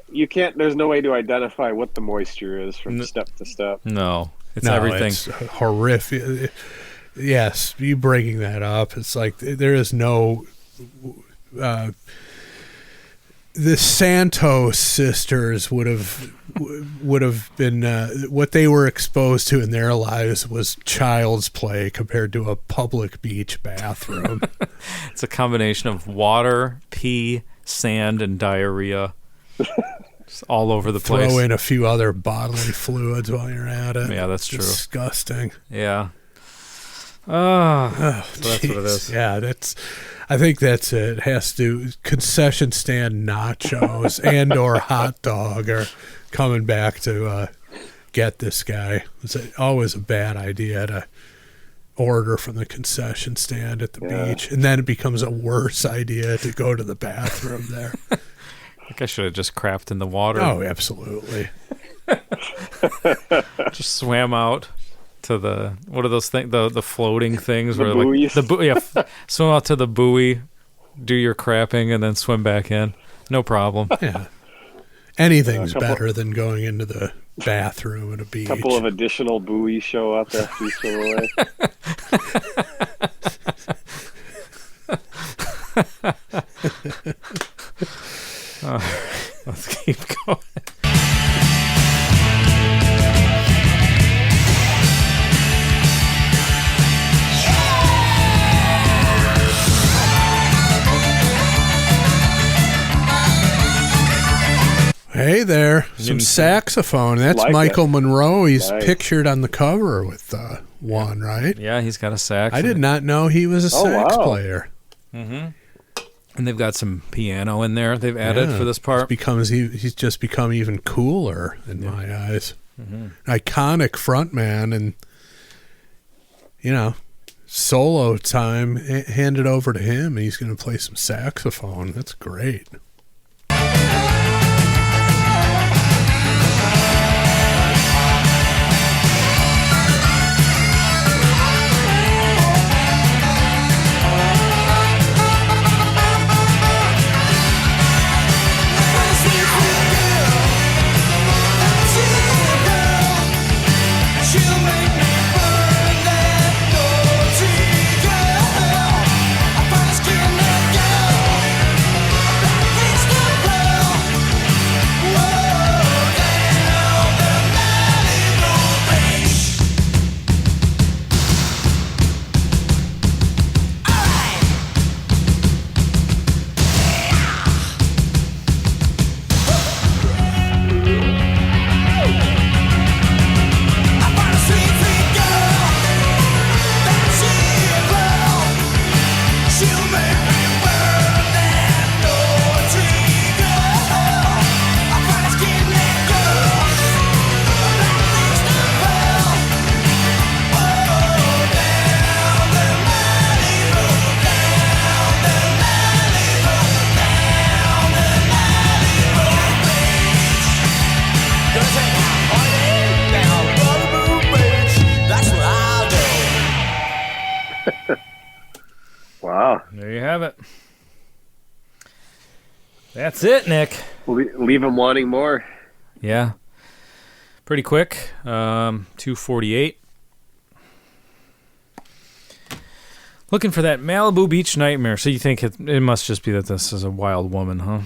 you can't. There's no way to identify what the moisture is from step to step. No, it's everything. It's horrific. Yes, you bringing that up. It's like there is no. The Santos sisters would have been what they were exposed to in their lives was child's play compared to a public beach bathroom. It's a combination of water, pee, sand, and diarrhea. Just all over the place. Throw in a few other bodily fluids while you're at it. Yeah, that's true. Disgusting. Yeah. Oh, so that's what it is. Yeah, I think that's it. It has to concession stand nachos and or hot dog are coming back to get this guy. It's always a bad idea to order from the concession stand at the beach, and then it becomes a worse idea to go to the bathroom there. I think I should have just crapped in the water. Oh, absolutely. Just swam out to the, what are those things? The floating things The where buoys. swim out to the buoy, do your crapping, and then swim back in. No problem. Yeah. Anything's better than going into the bathroom at a beach. A couple of additional buoys show up after you swim away. Let's keep going. Hey there, some saxophone. That's Like Michael it. Monroe. He's Nice. pictured on the cover with one, right? Yeah, he's got a sax. I did not know he was a sax wow. player. And they've got some piano in there they've added for this part. He's just become even cooler in my eyes. Iconic frontman, and solo time. Hand it over to him, and he's going to play some saxophone. That's great. Wow. There you have it. That's it, Nick. Leave him wanting more. Yeah. Pretty quick. 2:48. Looking for that Malibu Beach Nightmare. So you think it must just be that this is a wild woman, huh?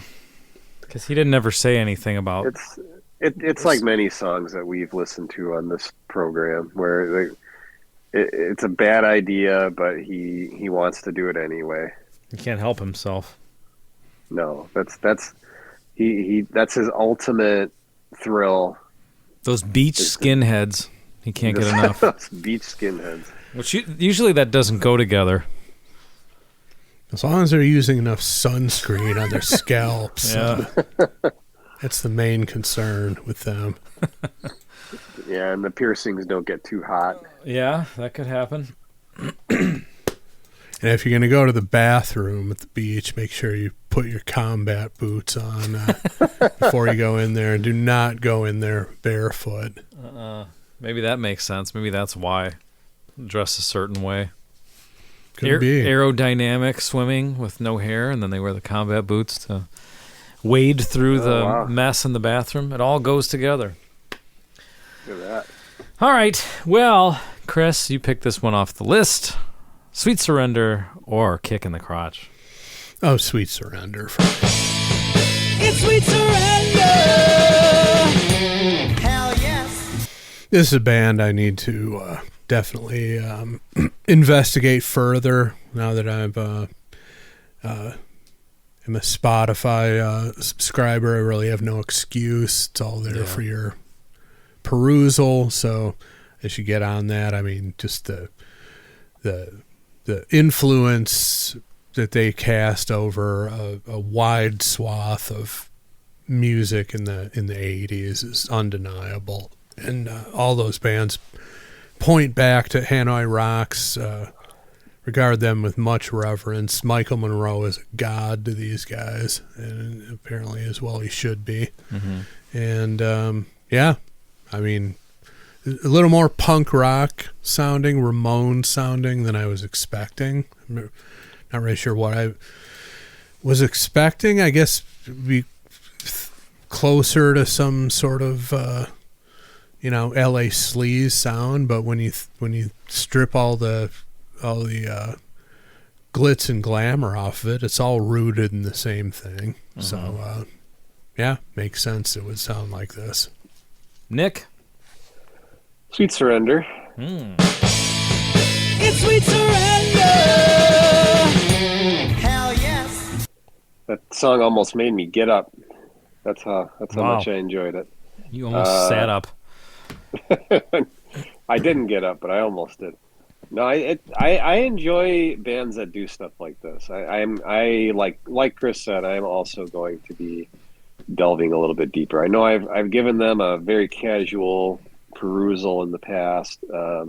Because he didn't ever say anything about... It's like many songs that we've listened to on this program where it's a bad idea, but he wants to do it anyway. He can't help himself. No, that's his ultimate thrill. Those beach skinheads. He can't get enough. Those beach skinheads. Which usually that doesn't go together. As long as they're using enough sunscreen on their scalps. Yeah. That's the main concern with them. Yeah, and the piercings don't get too hot. Yeah, that could happen. And if you're going to go to the bathroom at the beach, make sure you put your combat boots on before you go in there. And do not go in there barefoot. Maybe that makes sense. Maybe that's why. Dress a certain way. Could be. Aerodynamic swimming with no hair, and then they wear the combat boots to wade through the mess in the bathroom. It all goes together. Look at that. All right. Well, Chris, you picked this one off the list. Sweet Surrender or Kick in the Crotch? Oh, Sweet Surrender. It's Sweet Surrender. Hell yes. This is a band I need to definitely investigate further now that I've am a Spotify subscriber. I really have no excuse. It's all there for your perusal. So I should get on that. I mean, just the influence that they cast over a wide swath of music in the 80s is undeniable, and all those bands point back to Hanoi Rocks. Regard them with much reverence. Michael Monroe is a god to these guys, and apparently as well he should be. And I mean, a little more punk rock sounding, Ramones sounding than I was expecting. I'm not really sure what I was expecting. I guess be closer to some sort of LA sleaze sound, but when you strip all the glitz and glamour off of it, it's all rooted in the same thing. So makes sense it would sound like this. Nick? Sweet Surrender. It's Sweet Surrender. Hell yes. That song almost made me get up. That's how Wow. much I enjoyed it. You almost sat up. I didn't get up, but I almost did. No, I enjoy bands that do stuff like this. I like Chris said, I'm also going to be delving a little bit deeper. I know I've given them a very casual perusal in the past, but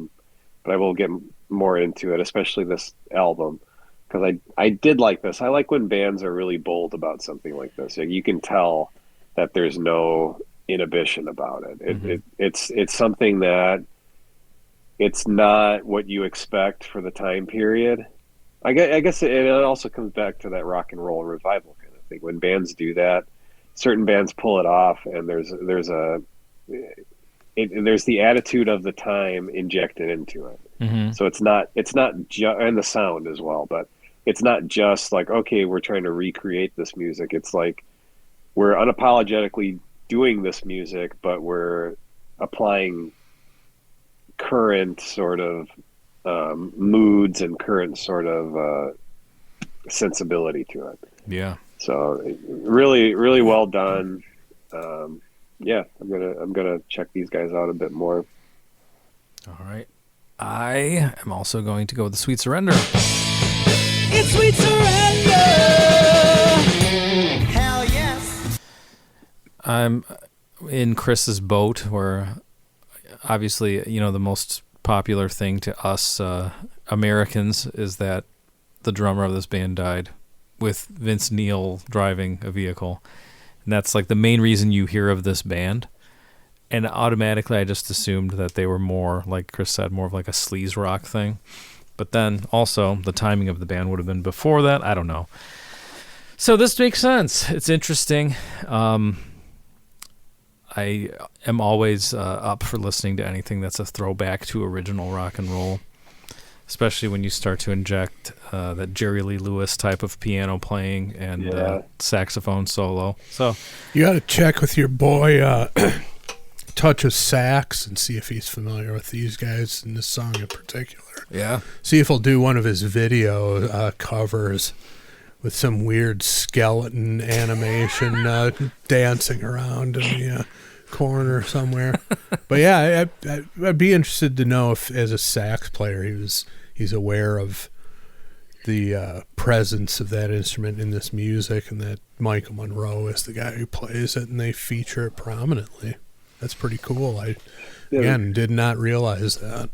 I will get more into it, especially this album, because I did like this. I like when bands are really bold about something like this. You can tell that there's no inhibition about it. It's something that it's not what you expect for the time period. I guess it also comes back to that rock and roll revival kind of thing. When bands do that, certain bands pull it off, and there's the attitude of the time injected into it. So it's not and the sound as well, but it's not just like, okay, we're trying to recreate this music. It's like we're unapologetically doing this music, but we're applying current sort of moods and current sort of sensibility to it. Yeah. So really, really well done. I'm gonna check these guys out a bit more. All right. I am also going to go with the Sweet Surrender. It's Sweet Surrender. Hell yes. I'm in Chris's boat, where obviously, the most popular thing to us Americans is that the drummer of this band died with Vince Neil driving a vehicle. And that's like the main reason you hear of this band. And automatically I just assumed that they were more, like Chris said, more of like a sleaze rock thing. But then also the timing of the band would have been before that. I don't know. So this makes sense. It's interesting. I am always up for listening to anything that's a throwback to original rock and roll, especially when you start to inject that Jerry Lee Lewis type of piano playing and saxophone solo. So you got to check with your boy Touch of Sax and see if he's familiar with these guys in this song in particular. Yeah. See if he'll do one of his video covers with some weird skeleton animation dancing around in the corner somewhere. But yeah, I'd be interested to know if, as a sax player, he's aware of the presence of that instrument in this music, and that Michael Monroe is the guy who plays it, and they feature it prominently. That's pretty cool. I did not realize that.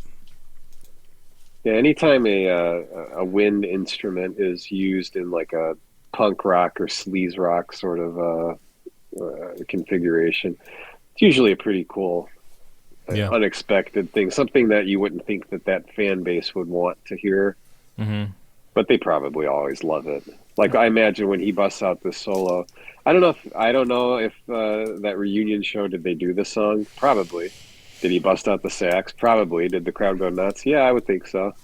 Yeah, anytime a wind instrument is used in like a punk rock or sleaze rock sort of configuration, it's usually a pretty cool, unexpected thing. Something that you wouldn't think that fan base would want to hear, but they probably always love it. Like I imagine when he busts out this solo, I don't know if that reunion show, did they do this song? Probably. Did he bust out the sax? Probably. Did the crowd go nuts? Yeah, I would think so. I'm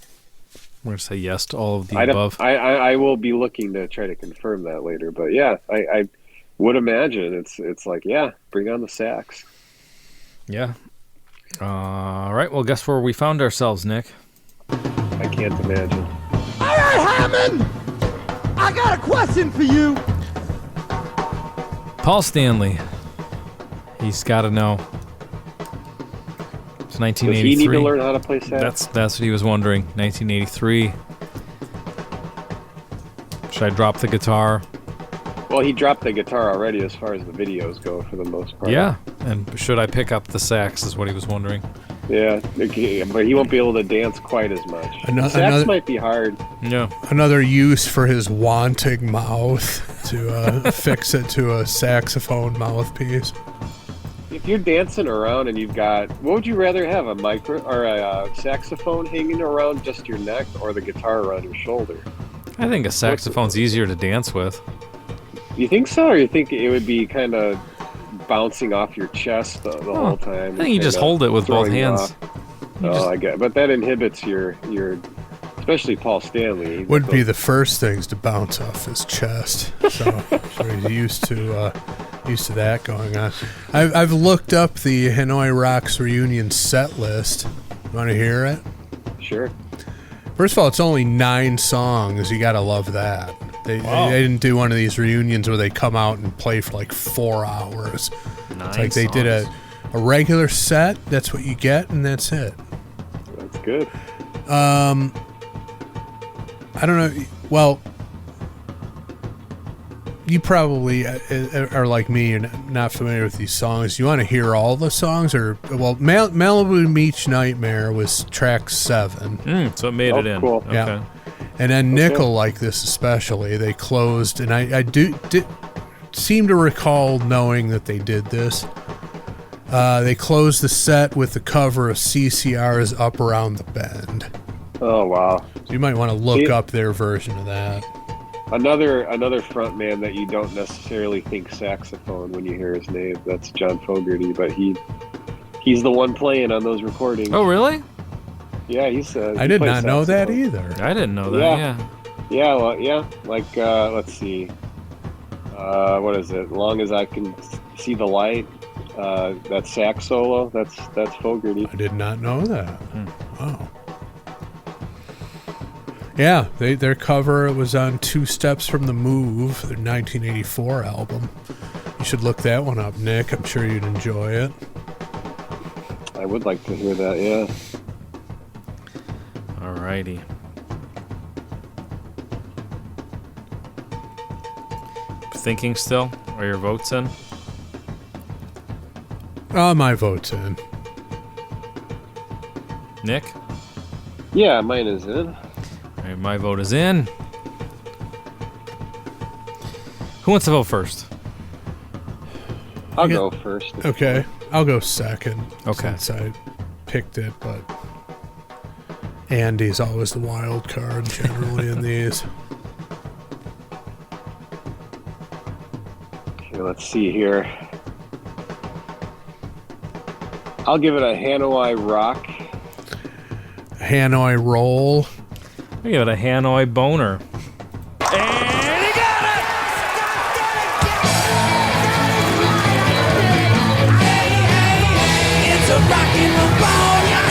going to say yes to all of the above. I will be looking to try to confirm that later. But yeah, I would imagine it's like, yeah, bring on the sax. Yeah. All right. Well, guess where we found ourselves, Nick? I can't imagine. All right, Hammond, I got a question for you. Paul Stanley. He's got to know. It's 1983. Does he need to learn how to play sax? That's what he was wondering. 1983. Should I drop the guitar? Well, he dropped the guitar already as far as the videos go for the most part. Yeah. And should I pick up the sax is what he was wondering. Yeah, but he won't be able to dance quite as much. Sax might be hard. Yeah. Another use for his wanting mouth to fix it to a saxophone mouthpiece. If you're dancing around and you've got, what would you rather have, a micro or a saxophone hanging around just your neck, or the guitar around your shoulder? I think a saxophone's easier to dance with. You think so, or you think it would be kind of bouncing off your chest the whole time? I think you just hold it with both hands. I get, but that inhibits your, especially Paul Stanley. Would be the first things to bounce off his chest. So he's used to that going on. I've looked up the Hanoi Rocks reunion set list. Want to hear it? Sure. First of all, it's only 9 songs. You gotta love that. They didn't do one of these reunions where they come out and play for like 4 hours. It's like they did a regular set. That's what you get, and that's it. That's good. I don't know. Well, you probably are like me. You're not familiar with these songs. You want to hear all the songs, or Malibu Beach Nightmare was track 7. So it made it in. Cool. Okay. Yeah. And then Nickel, like this especially, they closed, and I did seem to recall knowing that they did this. They closed the set with the cover of CCR's Up Around the Bend. Oh, wow. So you might want to look up their version of that. Another front man that you don't necessarily think saxophone when you hear his name. That's John Fogerty, but he's the one playing on those recordings. Oh, really? Yeah, he said. I did not know that either. I didn't know that. Yeah. Yeah. Well, yeah. Like, let's see. What is it? Long as I can see the light. That sax solo. That's Fogerty. I did not know that. Wow. Yeah, their cover was on Two Steps from the Move, their 1984 album. You should look that one up, Nick. I'm sure you'd enjoy it. I would like to hear that. Yeah. Alrighty. Thinking still? Are your votes in? My vote's in. Nick? Yeah, mine is in. All right, my vote is in. Who wants to vote first? I'll go first. Okay, I'll go second. Okay. Since I picked it, but Andy's always the wild card generally in these. Okay, let's see here. I'll give it a Hanoi Rock. Hanoi Roll. I give it a Hanoi Boner. It's a rockin' bone, yeah.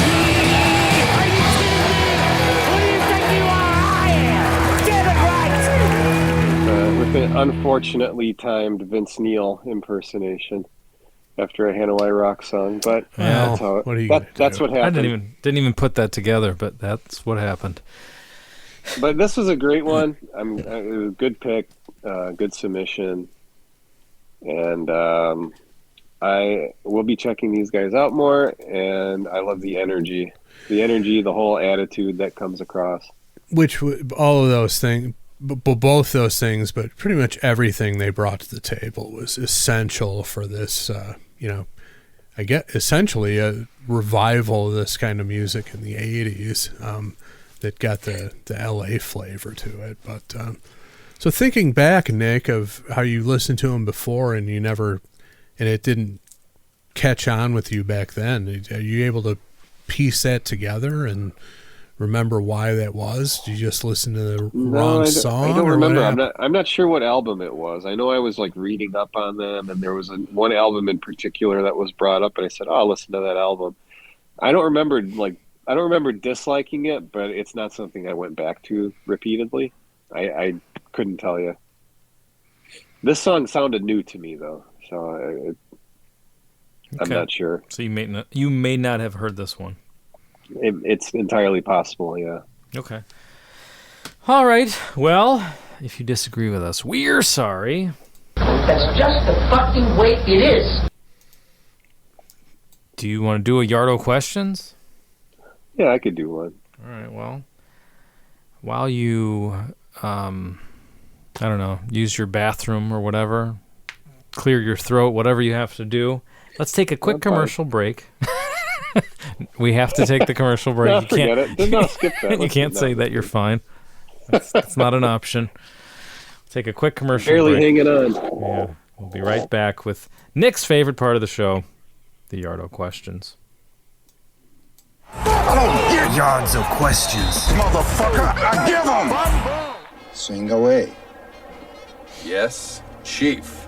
Are you kidding me? Who do you think you are? I am. Get it right. With an unfortunately timed Vince Neil impersonation after a Hanoi Rock song, but Well, that's how what are you that's gonna what I happened. didn't even put that together, but that's what happened. But this was a great one. It was a good pick, good submission, and I will be checking these guys out more. And I love the energy, the whole attitude that comes across. Which all of those things, both those things, but pretty much everything they brought to the table was essential for this. I get essentially a revival of this kind of music in the '80s. That got the LA flavor to it. But so thinking back, Nick, of how you listened to them before and it didn't catch on with you back then, are you able to piece that together and remember why that was? Did you just listen to the wrong song? I don't or remember. I'm not sure what album it was. I know I was like reading up on them, and there was one album in particular that was brought up, and I said, "Oh, I'll listen to that album." I don't remember disliking it, but it's not something I went back to repeatedly. I couldn't tell you. This song sounded new to me though, so I'm Okay. not sure. So you may not have heard this one. It's entirely possible. Yeah. Okay. All right. Well, if you disagree with us, we're sorry. That's just the fucking way it is. Do you want to do a Yardo questions? Yeah, I could do one. All right. Well, while you, I don't know, use your bathroom or whatever, clear your throat, whatever you have to do, let's take a quick commercial break. We have to take the commercial break. No, You forget it. No, skip that. You can't say that you're fine. That's not an option. Take a quick commercial Barely break. hanging on. Yeah, we'll be right back with Nick's favorite part of the show, the Yardo questions. I don't get yards of questions. Motherfucker, I give them. Sing away. Yes, Chief.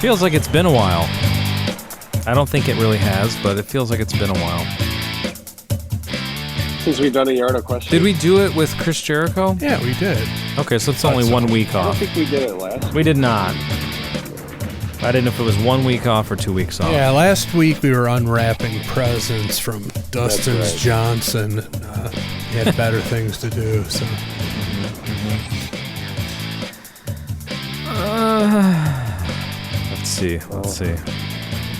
Feels like it's been a while. I don't think it really has, but it feels like it's been a while. Since we've done a Yardo question. Did we do it with Chris Jericho? Yeah, we did. Okay, so it's only 1 week I don't off. think we did it last. We did not. I didn't know if it was 1 week off or 2 weeks off. Yeah, last week we were unwrapping presents from Dustin's right. Johnson. He had better things to do, so. Let's see.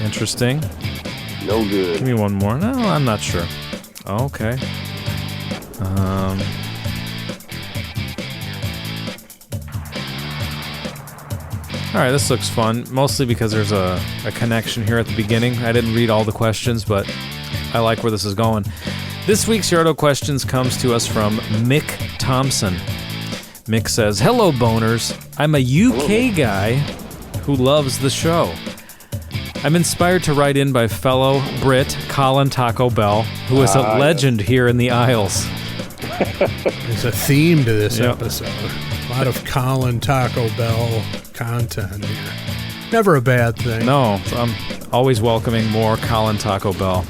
Interesting. No Give good. me one more. No, I'm not sure. Okay. All right, this looks fun, mostly because there's a connection here at the beginning. I didn't read all the questions, but I like where this is going. This week's Yardo Questions comes to us from Mick Thompson. Mick says, "Hello, boners. I'm a UK guy who loves the show. I'm inspired to write in by fellow Brit Colin Taco Bell, who is a legend here in the Isles." There's a theme to this Yep. episode. A lot of Colin Taco Bell content here. Never a bad thing. No, I'm always welcoming more Colin Taco Bell.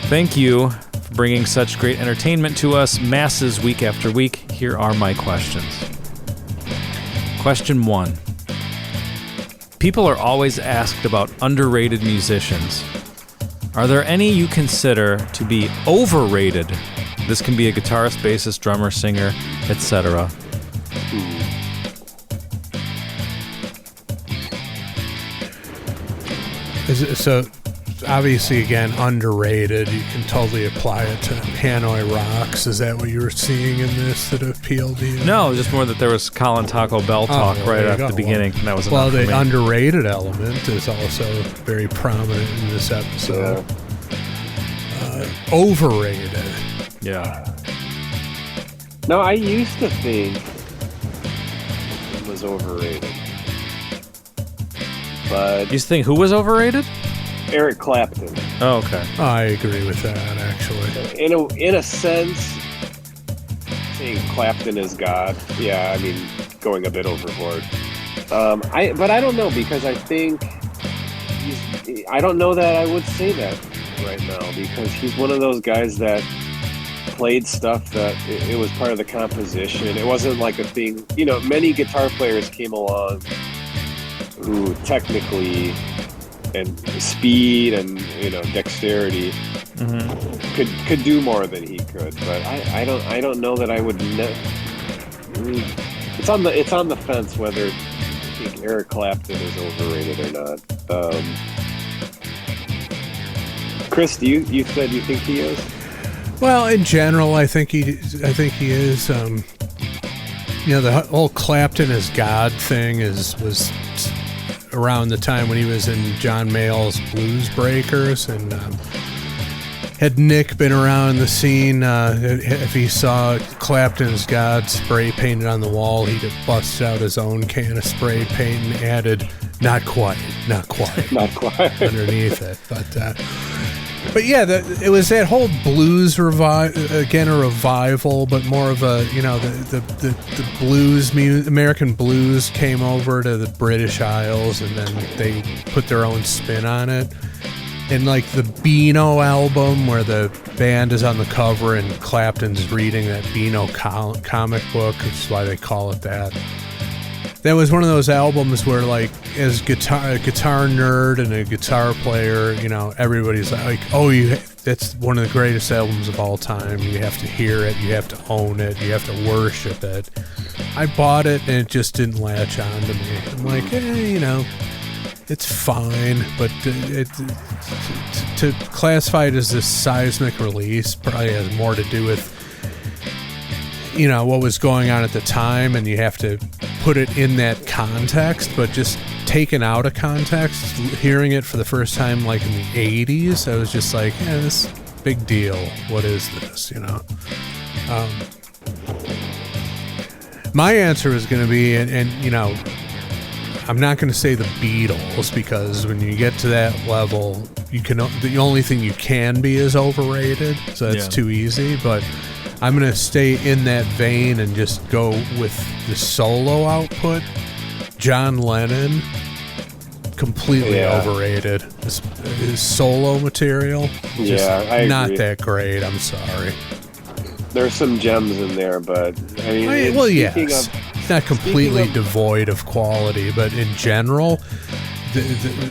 Thank you for bringing such great entertainment to us, masses, week after week. Here are my questions. Question 1. People are always asked about underrated musicians. Are there any you consider to be overrated? This can be a guitarist, bassist, drummer, singer, etc. So, obviously, again, underrated. You can totally apply it to Hanoi Rocks. Is that what you were seeing in this that appealed to you? No, just more that there was Colin Taco Bell talk well, right there you at go. the beginning. And that was Well, enough for the me. underrated element is also very prominent in this episode. Overrated. Yeah. No, I used to think it was overrated. But You think who was overrated? Eric Clapton, Oh, okay. I agree with that, actually. in a sense, saying Clapton is God, yeah, I mean, going a bit overboard. But I don't know, because I think I don't know that I would say that right now, because he's one of those guys that played stuff that it was part of the composition. It wasn't like a thing. You know, many guitar players came along who technically and speed and dexterity could do more than he could. But I don't know that I would. It's on the fence whether I think Eric Clapton is overrated or not. Chris, you said you think he is? Well, in general, I think he is. The whole Clapton as God thing was around the time when he was in John Mayall's Blues Breakers, and had Nick been around the scene, if he saw Clapton's God spray painted on the wall, he'd have busted out his own can of spray paint and added "not quite" Not quite. underneath it. But But yeah, it was that whole blues revival, but more of a, the blues American blues came over to the British Isles, and then they put their own spin on it. And like the Beano album, where the band is on the cover and Clapton's reading that Beano comic book, which is why they call it that. That was one of those albums where, like, as a guitar nerd and a guitar player, everybody's like, oh, that's one of the greatest albums of all time. You have to hear it. You have to own it. You have to worship it. I bought it, and it just didn't latch on to me. I'm like, it's fine, but to classify it as this seismic release probably has more to do with, what was going on at the time, and you have to put it in that context. But just taken out of context, hearing it for the first time like in the 80s, I was just like, this big deal. What is this, my answer was going to be, and I'm not going to say the Beatles, because when you get to that level, the only thing you can be is overrated, so that's too easy. But I'm going to stay in that vein and just go with the solo output. John Lennon, completely overrated. His solo material, I agree. Not that great. I'm sorry. There's some gems in there, but it's not completely devoid of quality, but in general,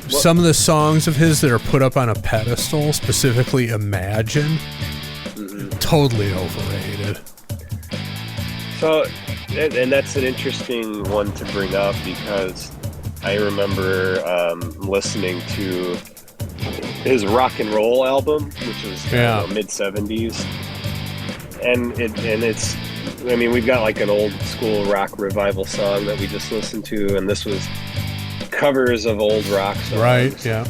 some of the songs of his that are put up on a pedestal, specifically Imagine, totally overrated. So, and that's an interesting one to bring up, because I remember listening to his rock and roll album, which was mid-70s, and it's, we've got like an old school rock revival song that we just listened to, and this was covers of old rock songs. Right, yeah.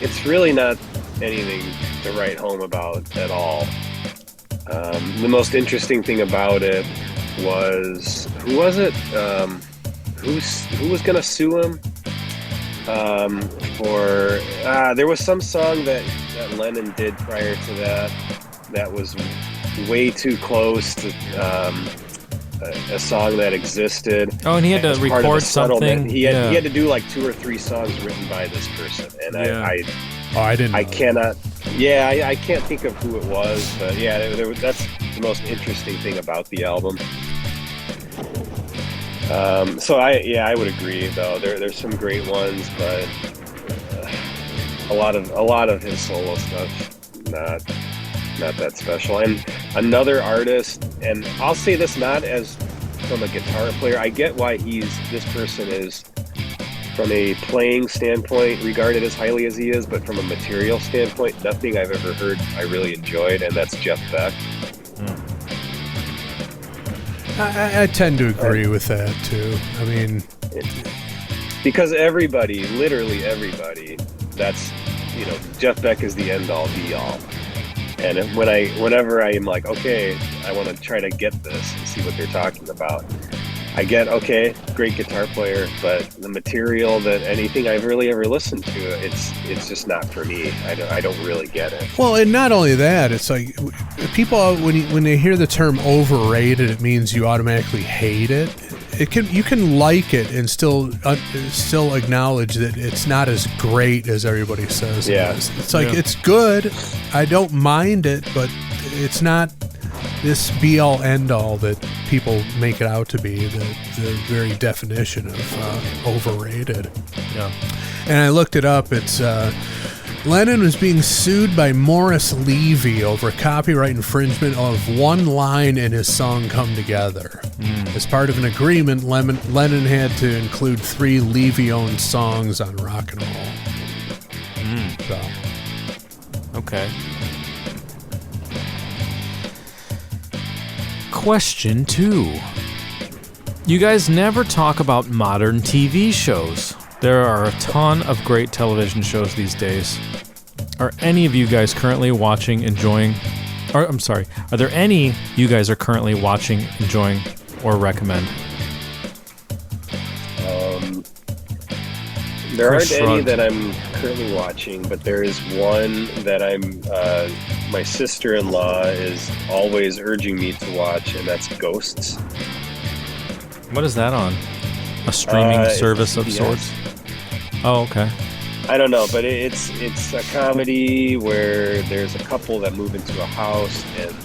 It's really not anything to write home about at all. The most interesting thing about it was, who was it? Who was gonna sue him? There was some song that Lennon did prior to that was way too close to a song that existed. Oh, and he had to record something. He had to do like 2 or 3 songs written by this person, and I didn't. I cannot. Yeah, I can't think of who it was, but that's the most interesting thing about the album. So I would agree, though. There's some great ones, but a lot of his solo stuff not that special. And another artist, and I'll say this not as from a guitar player, I get why this person is, from a playing standpoint, regarded as highly as he is, but from a material standpoint, nothing I've ever heard I really enjoyed, and that's Jeff Beck. I tend to agree with that too. Because everybody, literally everybody, that's, Jeff Beck is the end all be all. And whenever I am like, okay, I want to try to get this and see what they're talking about, I get, okay, great guitar player, but the material that anything I've really ever listened to, it's just not for me. I don't really get it. Well, and not only that, it's like people, when they hear the term overrated, it means you automatically hate it. You can like it and still acknowledge that it's not as great as everybody says it is. It's like, it's good. I don't mind it, but it's not this be-all, end-all that people make it out to be, the very definition of overrated. Yeah. And I looked it up. It's Lennon was being sued by Morris Levy over copyright infringement of one line in his song Come Together. As part of an agreement, Lennon had to include 3 Levy-owned songs on Rock and Roll. So. Okay. Question 2. You guys never talk about modern TV shows. There are a ton of great television shows these days. Are any of you guys currently watching, enjoying, or I'm sorry, are there any you guys are currently watching, enjoying, There Chris aren't any shrugged. that I'm currently watching, but there is one that my sister-in-law is always urging me to watch, and that's Ghosts. What is that on? A streaming It's service of CBS. sorts? Oh, okay. I don't know, but it's a comedy where there's a couple that move into a house, and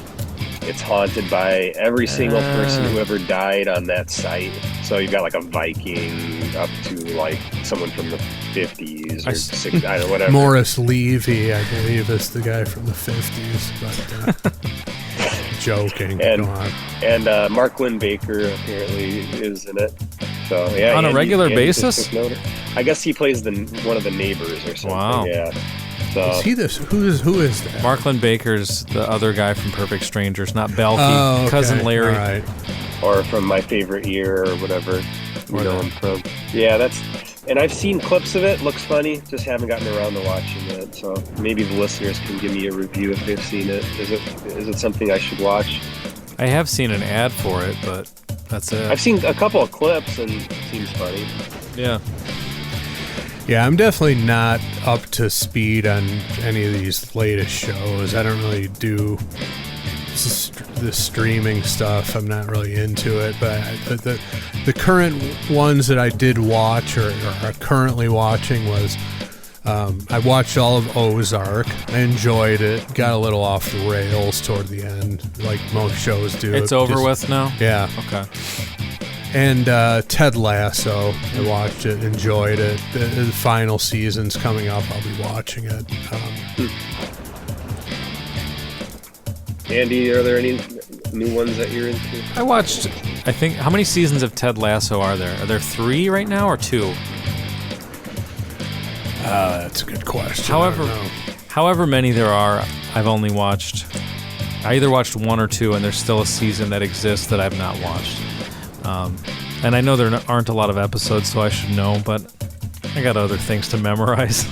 it's haunted by every single person who ever died on that site. So you've got like a Viking up to like someone from the 50s or 60s, I don't know, whatever. Morris Levy, I believe, is the guy from the 50s, but joking. And Go on. and Mark Lynn Baker apparently is in it. So yeah, On a regular Andy just basis? took note of- I guess he plays one of the neighbors or something. Wow. Yeah. So Is he this? Who is that? Marklin Baker's the other guy from Perfect Strangers, not Belky. Oh, okay. Cousin Larry. All right. or from My Favorite Year or whatever you know him from. Yeah, and I've seen clips of it. Looks funny. Just haven't gotten around to watching it. So maybe the listeners can give me a review if they've seen it. Is it something I should watch? I have seen an ad for it, but that's it. I've seen a couple of clips and it seems funny. Yeah. Yeah, I'm definitely not up to speed on any of these latest shows. I don't really do the streaming stuff. I'm not really into it. But the current ones that I did watch or are currently watching was I watched all of Ozark. I enjoyed it. Got a little off the rails toward the end, like most shows do. It's over with now? Yeah. Okay. And Ted Lasso, I watched it, enjoyed it. The final season's coming up. I'll be watching it. Andy, are there any new ones that you're into? I watched, I think, how many seasons of Ted Lasso are there? Are there 3 right now or 2? That's a good question. I don't know. However many there are, I've only watched, I either watched 1 or 2, and there's still a season that exists that I've not watched. And I know there aren't a lot of episodes, so I should know, but I got other things to memorize.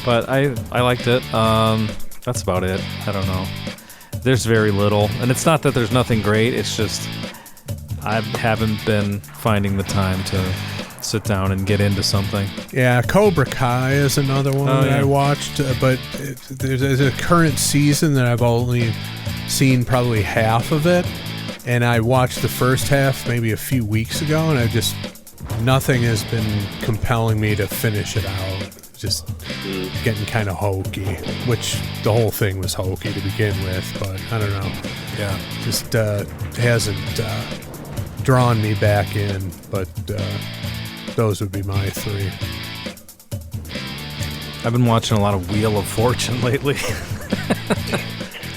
But I liked it. That's about it. I don't know. There's very little. And it's not that there's nothing great. It's just I haven't been finding the time to sit down and get into something. Yeah, Cobra Kai is another one that I watched, but there's a current season that I've only seen probably half of it. And I watched the first half maybe a few weeks ago, and nothing has been compelling me to finish it out. Just getting kind of hokey, which the whole thing was hokey to begin with, but I don't know. Yeah. Just hasn't drawn me back in, but those would be my 3. I've been watching a lot of Wheel of Fortune lately.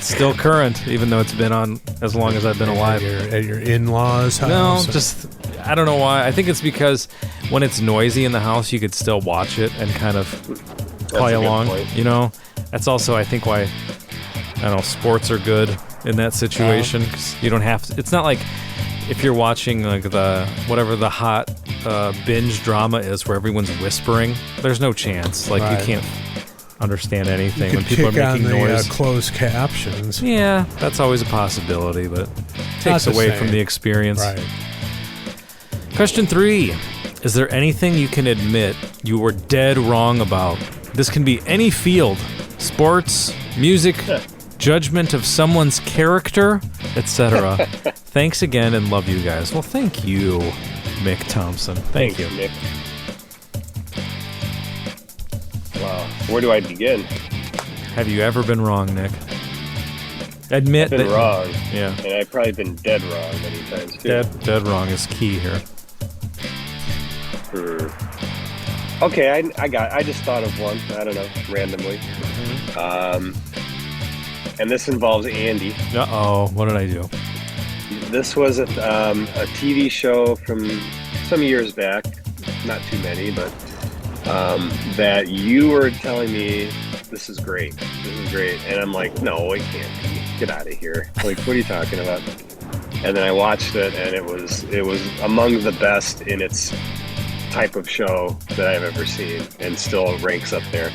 Still current, even though it's been on as long as I've been alive. At your in-laws' house? No, just, I don't know why. I think it's because when it's noisy in the house, you could still watch it and kind of play a good along. point. You know, that's also, I think, why, I don't know, sports are good in that situation. 'Cause you don't have to, it's not like if you're watching like whatever the hot binge drama is where everyone's whispering, there's no chance. Like Right. you can't understand anything You when could people are kick on making the noise. closed captions. Yeah, that's always a possibility, but it Not takes the away same. from the experience. Right. Question 3. Is there anything you can admit you were dead wrong about? This can be any field. Sports, music, judgment of someone's character, etc. Thanks again and love you guys. Well, thank you, Mick Thompson. Thank you. Nick. Wow. Where do I begin? Have you ever been wrong, Nick? Admit I've been that wrong. Yeah. And I've probably been dead wrong many times too. Dead wrong is key here. Okay, I just thought of one. I don't know, randomly. And this involves Andy. Uh-oh, what did I do? This was a TV show from some years back, not too many, but that you were telling me this is great. This is great, and I'm like, no, it can't be. Get out of here. Like, what are you talking about? And then I watched it, and it was among the best in its type of show that I've ever seen, and still ranks up there.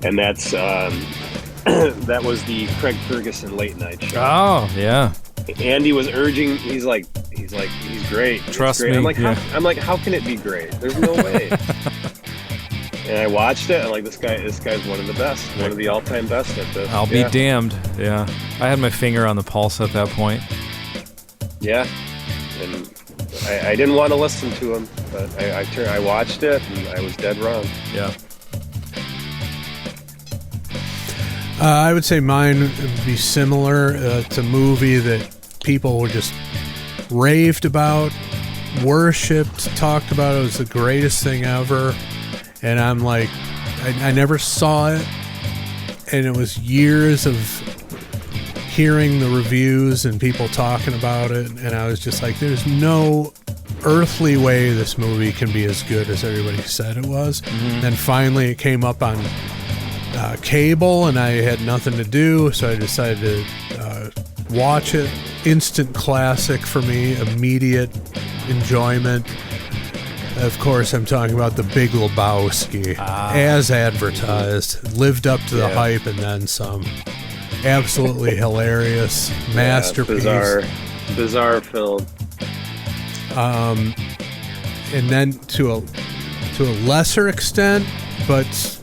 And that's that was the Craig Ferguson late night show. Oh, yeah. Andy was urging. He's like, he's great. He's Trust great. me, I'm like, yeah. how can it be great? There's no way. And I watched it. I'm like, this guy's one of the best, one of the all-time best at this. I'll be damned. Yeah, I had my finger on the pulse at that point. Yeah, and I didn't want to listen to him, but I watched it and I was dead wrong. Yeah. I would say mine would be similar. It's a movie that people were just raved about, worshipped, talked about. It was the greatest thing ever. And I'm like, I never saw it. And it was years of hearing the reviews and people talking about it. And I was just like, there's no earthly way this movie can be as good as everybody said it was. Mm-hmm. And finally it came up on cable, and I had nothing to do, so I decided to watch it. Instant classic for me, immediate enjoyment. Of course, I'm talking about The Big Lebowski, as advertised, lived up to the hype and then some. Absolutely hilarious, masterpiece. Bizarre film. And then to a lesser extent, but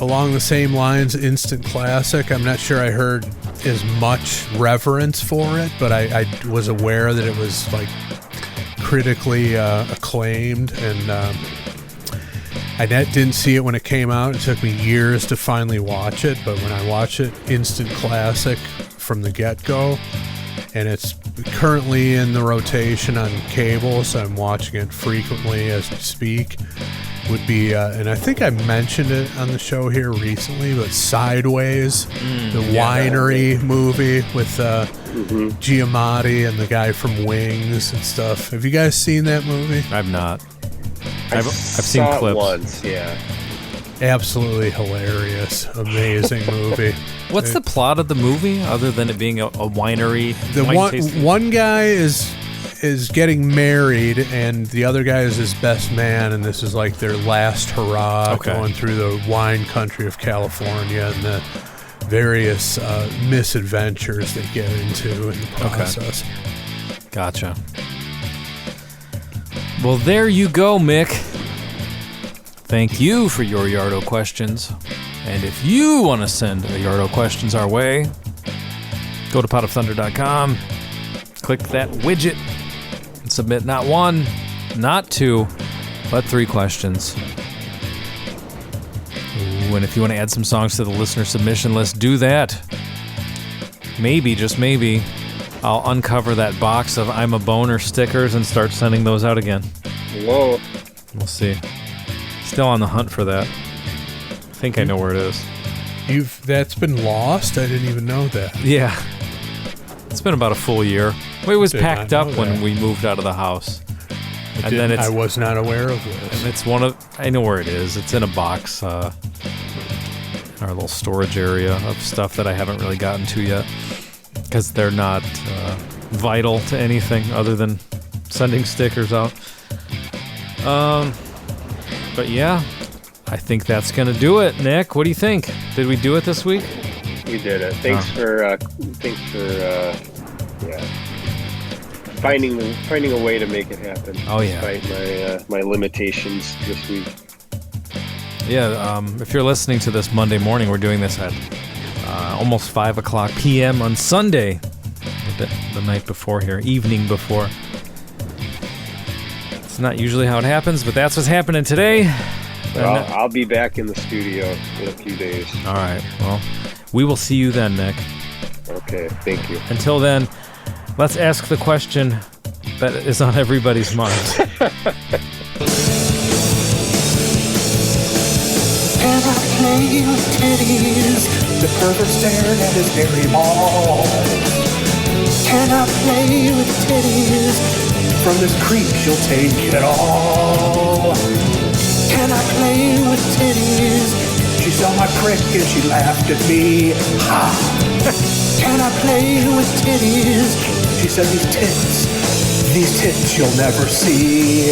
along the same lines, instant classic. I'm not sure I heard as much reverence for it, but I was aware that it was like critically acclaimed, and I didn't see it when it came out. It took me years to finally watch it, but when I watch it, instant classic from the get-go. And it's currently in the rotation on cable, so I'm watching it frequently as we speak. Would be, and I think I mentioned it on the show here recently, but Sideways, the winery movie with Giamatti and the guy from Wings and stuff. Have you guys seen that movie? I've not. I've seen saw clips. It once, yeah. Absolutely hilarious, amazing movie. What's the plot of the movie, other than it being a winery? The one guy is getting married, and the other guy is his best man, and this is like their last hurrah, going through the wine country of California and the various misadventures they get into in the process. Gotcha. Well, there you go, Mick. Thank you for your Yardo questions. And if you want to send a Yardo questions our way, go to potofthunder.com, click that widget, and submit not one, not two, but 3 questions. Ooh, and if you want to add some songs to the listener submission list, do that. Maybe, just maybe, I'll uncover that box of I'm a Boner stickers and start sending those out again. Whoa. We'll see. Still on the hunt for that. I think I know where it is. That's been lost? I didn't even know that. Yeah. It's been about a full year. It was packed up when we moved out of the house. I was not aware of this. And it's I know where it is. It's in a box, our little storage area of stuff that I haven't really gotten to yet. Because they're not vital to anything other than sending stickers out. But yeah, I think that's going to do it. Nick, what do you think? Did we do it this week? We did it. Thanks for finding a way to make it happen. Oh yeah. Despite my limitations this week. Yeah. If you're listening to this Monday morning, we're doing this at almost 5 o'clock p.m. on Sunday, the night before here, evening before. It's not usually how it happens, but that's what's happening today. Well, I'll be back in the studio in a few days. All right. Well, we will see you then, Nick. Okay. Thank you. Until then, let's ask the question that is on everybody's mind. Can I play with titties? The pervert stared at his hairy ball. Can I play with titties? From this creep, she'll take it all. Can I play with titties? She saw my prick and she laughed at me. Ha! Can I play with titties? She said, these tits you'll never see.